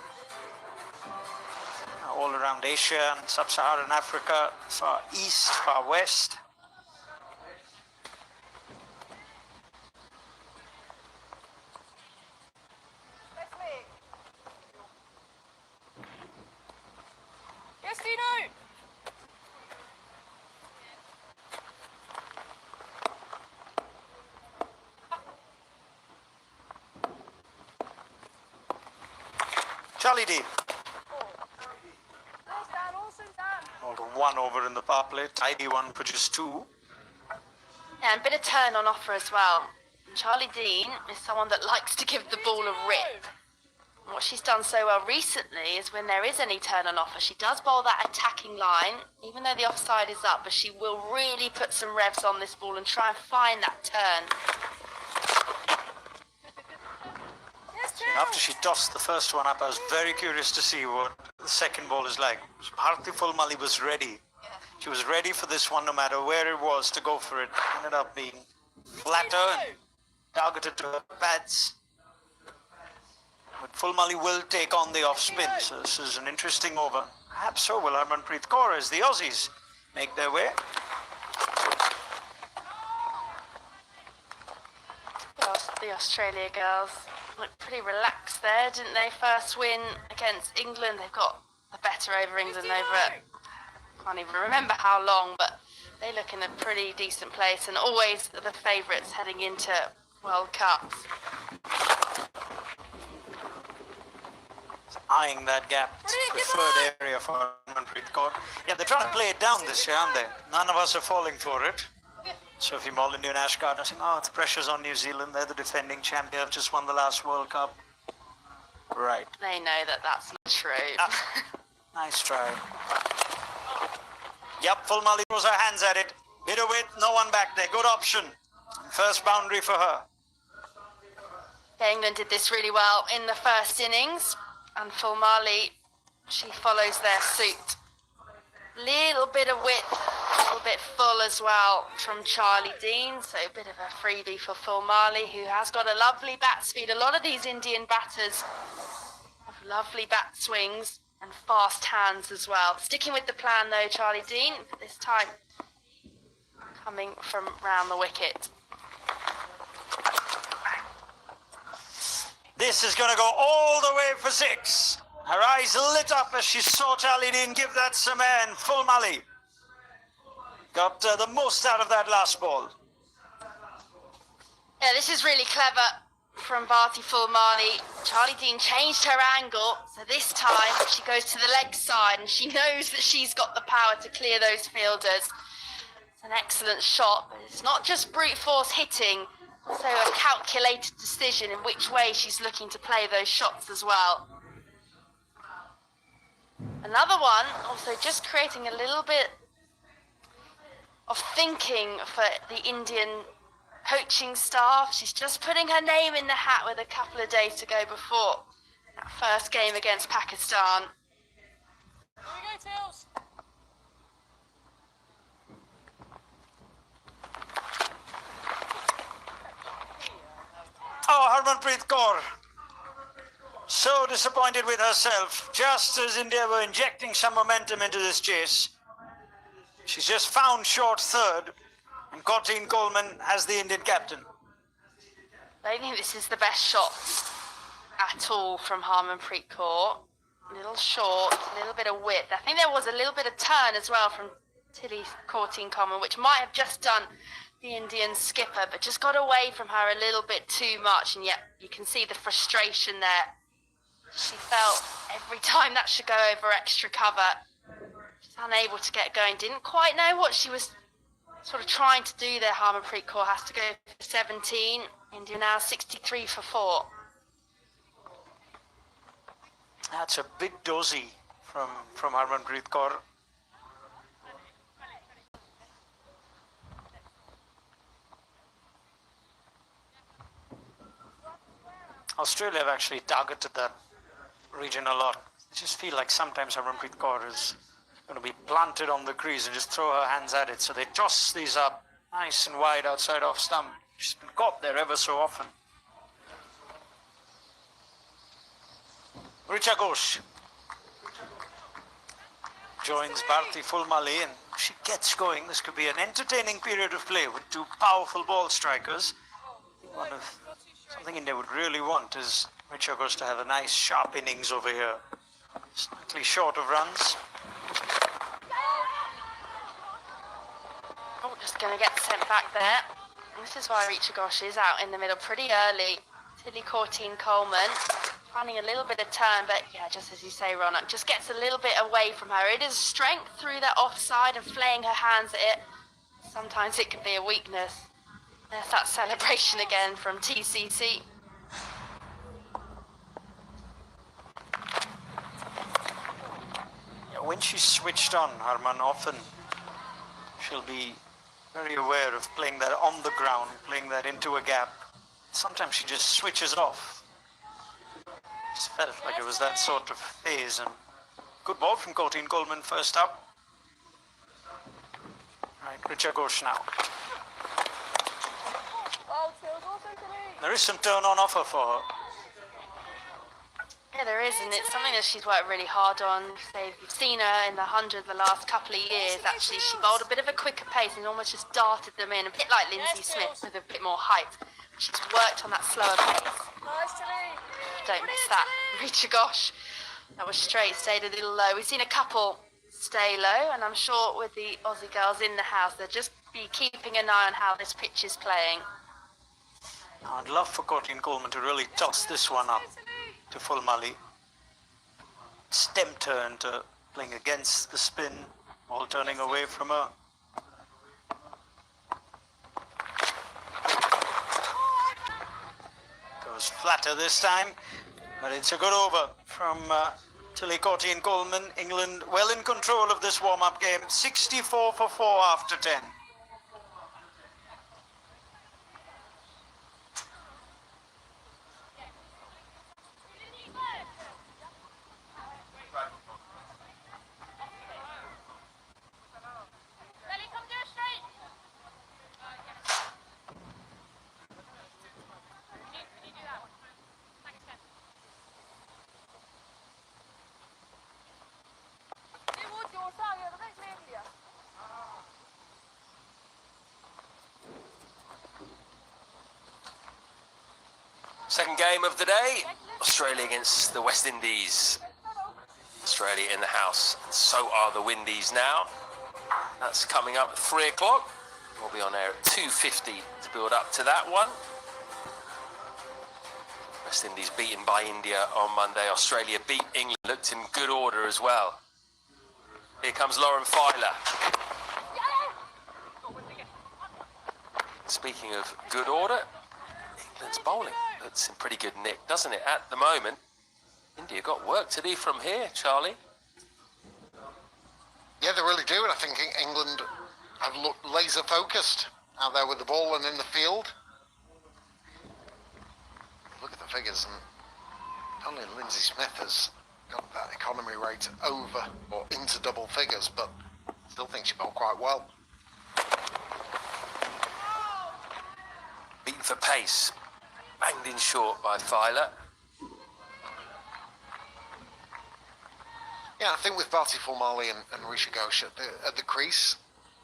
All around Asia and Sub-Saharan Africa, far east, far west. Yes, Dino! Charlie Dean. Nice, Dan. Awesome, Dan. All to 1 over in the power play. Tidy one for just 2. Yeah, and a bit of turn on offer as well. And Charlie Dean is someone that likes to give the ball a rip. And what she's done so well recently is when there is any turn on offer, she does bowl that attacking line, even though the offside is up, but she will really put some revs on this ball and try and find that turn. After she tossed the first one up, I was very curious to see what the second ball is like. Bharti Fulmali was ready. She was ready for this one no matter where it was to go for it. Ended up being flatter and targeted to her pads. But Fulmali will take on the off spin, so this is an interesting over. Perhaps so will Harmanpreet Kaur as the Aussies make their way. The Australia girls looked pretty relaxed there, didn't they? First win against England. They've got a better over England over it. Can't even remember how long, but they look in a pretty decent place and always the favourites heading into World Cups. Eyeing that gap, it's the preferred area for Harmanpreet Kaur. Yeah, they're trying to play it down this year, aren't they? None of us are falling for it. Sophie Molyneux and Ash Gardner saying, oh, the pressure's on New Zealand. They're the defending champion. Have just won the last World Cup. Right. They know that that's not true. Nice try. Yep, Fulmali throws her hands at it. Bit of width, no one back there. Good option. First boundary for her. England did this really well in the first innings, and Fulmali, she follows their suit. Little bit of width, a little bit full as well from Charlie Dean, so a bit of a freebie for Fulmali, who has got a lovely bat speed. A lot of these Indian batters have lovely bat swings and fast hands as well. Sticking with the plan though, Charlie Dean, this time coming from round the wicket. This is going to go all the way for 6. Her eyes lit up as she saw Charlie Dean give that some air, and Fulmali got the most out of that last ball. Yeah, this is really clever from Bharti Fulmali. Charlie Dean changed her angle, so this time she goes to the leg side and she knows that she's got the power to clear those fielders. It's an excellent shot, but it's not just brute force hitting, also a calculated decision in which way she's looking to play those shots as well. Another one, also just creating a little bit of thinking for the Indian coaching staff. She's just putting her name in the hat with a couple of days to go before that first game against Pakistan. Here we go, Tails. Oh, Harmanpreet Kaur. So disappointed with herself. Just as India were injecting some momentum into this chase, she's just found short third, and Courtine Coleman has the Indian captain. I don't think this is the best shot at all from Harmanpreet Kaur. A little short, a little bit of width. I think there was a little bit of turn as well from Tilly Courtine Coleman, which might have just done the Indian skipper, but just got away from her a little bit too much, and yet you can see the frustration there. She felt every time that should go over extra cover. She's unable to get going. Didn't quite know what she was sort of trying to do there. Harmanpreet Kaur has to go for 17. India now 63 for 4. That's a big dozy from Harmanpreet Kaur. Australia have actually targeted that region a lot. I just feel like sometimes Harmanpreet Kaur is going to be planted on the crease and just throw her hands at it. So they toss these up nice and wide outside off stump. She's been caught there ever so often. Richa Ghosh joins Bharti Fulmali, and she gets going. This could be an entertaining period of play with two powerful ball strikers. Something India would really want is Richa Ghosh to have a nice sharp innings over here. Slightly short of runs. Oh, just going to get sent back there. This is why Richa Ghosh is out in the middle pretty early. Tilly Courtine-Coleman finding a little bit of turn, but yeah, just as you say, Ronak, just gets a little bit away from her. It is strength through that offside and flaying her hands at it. Sometimes it can be a weakness. There's that celebration again from TCC. Yeah, when she's switched on, Harman, often she'll be very aware of playing that on the ground, playing that into a gap. Sometimes she just switches off. Just felt like it was that sort of phase. And good ball from Courtine-Coleman first up. Right, Richa Ghosh now. Oh, Tills also today. There is some turn on offer for her. Yeah, there is, and it's something that she's worked really hard on. Say, you've seen her in the 100 the last couple of years. Actually, she bowled a bit of a quicker pace and almost just darted them in, a bit like Lindsay Smith with a bit more height. She's worked on that slower pace. Nice, Tilly. Don't miss that. Richa Ghosh. That was straight, stayed a little low. We've seen a couple stay low, and I'm sure with the Aussie girls in the house, they'll just be keeping an eye on how this pitch is playing. I'd love for Courtine-Coleman to really toss this one up to Fulmali. Stem turn to playing against the spin, all turning away from her. Goes flatter this time, but it's a good over from Tilly Courtine-Coleman. England well in control of this warm-up game. 64 for 4 after 10. Lily, come do it straight. Can you do that one? Thanks, Ken. Det var inte års här, det är trevliga. Second game of the day, Australia against the West Indies. Australia in the house, and so are the Windies now. That's coming up at 3 o'clock. We'll be on air at 2:50 to build up to that one. West Indies beaten by India on Monday. Australia beat England, looked in good order as well. Here comes Lauren Filer. Speaking of good order, England's bowling looks in pretty good nick, doesn't it, at the moment? India got work to do from here, Charlie. Yeah, they really do, and I think England have looked laser focused out there with the ball and in the field. Look at the figures, and only Lindsay Smith has got that economy rate over or into double figures, but still think she bowled quite well. Beaten for pace, banged in short by Filer. Yeah, I think with Bharti Fulmali and Richa Ghosh at the crease,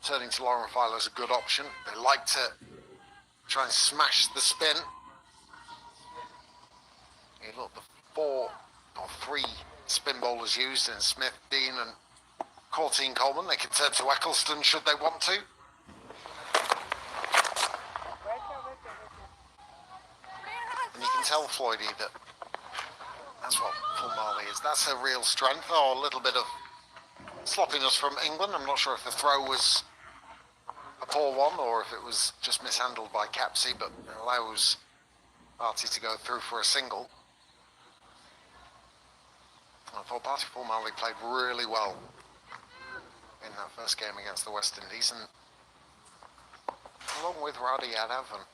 turning to Lauren Filer is a good option. They like to try and smash the spin. You look, the 3 spin bowlers used in Smith, Dean and Courtine-Coleman. They can turn to Eccleston should they want to. And you can tell, Floydie, that that's what Fulmali is. That's her real strength. Oh, a little bit of sloppiness from England. I'm not sure if the throw was a poor one or if it was just mishandled by Capsey, but it allows Bharti to go through for a single. I thought Barty Formalli played really well in that first game against the West Indies, and along with Radi Yadav and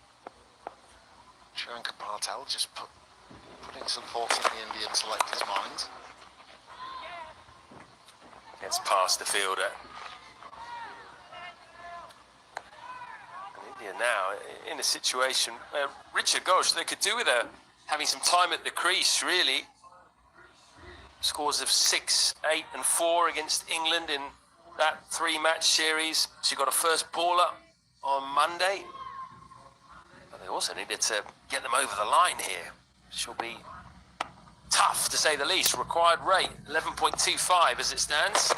Shankar Patel, just putting some thoughts in the Indian selectors' minds. Gets past the fielder. And India now in a situation where Richard Ghosh, they could do with having some time at the crease, really. Scores of 6, 8 and 4 against England in that 3-match series. She got a first bowler on Monday. But they also needed to get them over the line here. She'll be tough, to say the least. Required rate, 11.25 as it stands.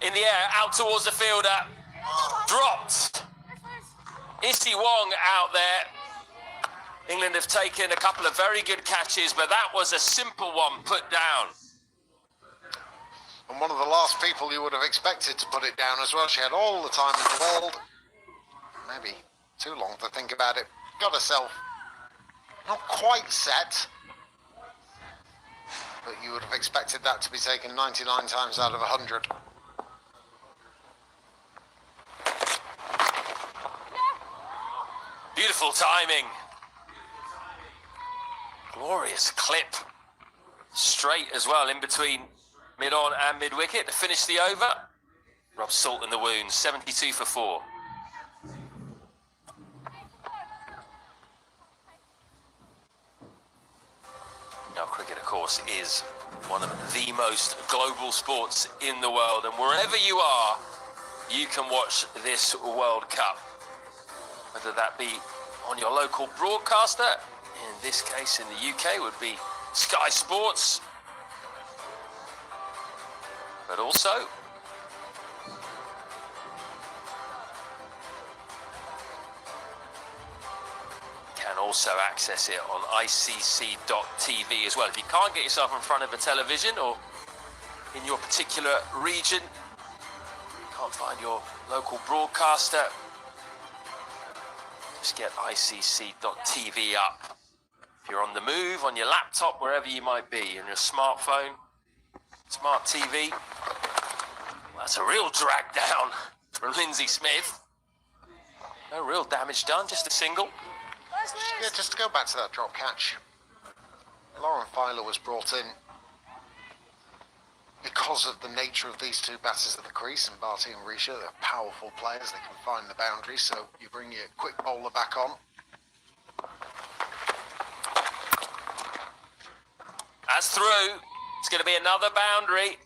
In the air, out towards the fielder. Dropped. Issy Wong out there. England have taken a couple of very good catches, but that was a simple one put down. And one of the last people you would have expected to put it down as well. She had all the time in the world. Maybe too long to think about it. Got herself not quite set, but you would have expected that to be taken 99 times out of 100. Beautiful timing. Glorious clip. Straight as well, in between mid-on and mid-wicket to finish the over. Rub salt in the wound, 72 for 4. Now, cricket, of course, is one of the most global sports in the world, and wherever you are, you can watch this World Cup. Whether that be on your local broadcaster, in this case in the UK would be Sky Sports, but also can also access it on ICC.tv as well. If you can't get yourself in front of a television, or in your particular region, can't find your local broadcaster, just get ICC.tv up. If you're on the move, on your laptop, wherever you might be, on your smartphone, smart TV. Well, that's a real drag down from Lindsay Smith. No real damage done, just a single. Yeah, just to go back to that drop catch. Lauren Filer was brought in because of the nature of these two batters at the crease, and Barty and Risha, they're powerful players, they can find the boundary, so you bring your quick bowler back on. That's through. It's going to be another boundary.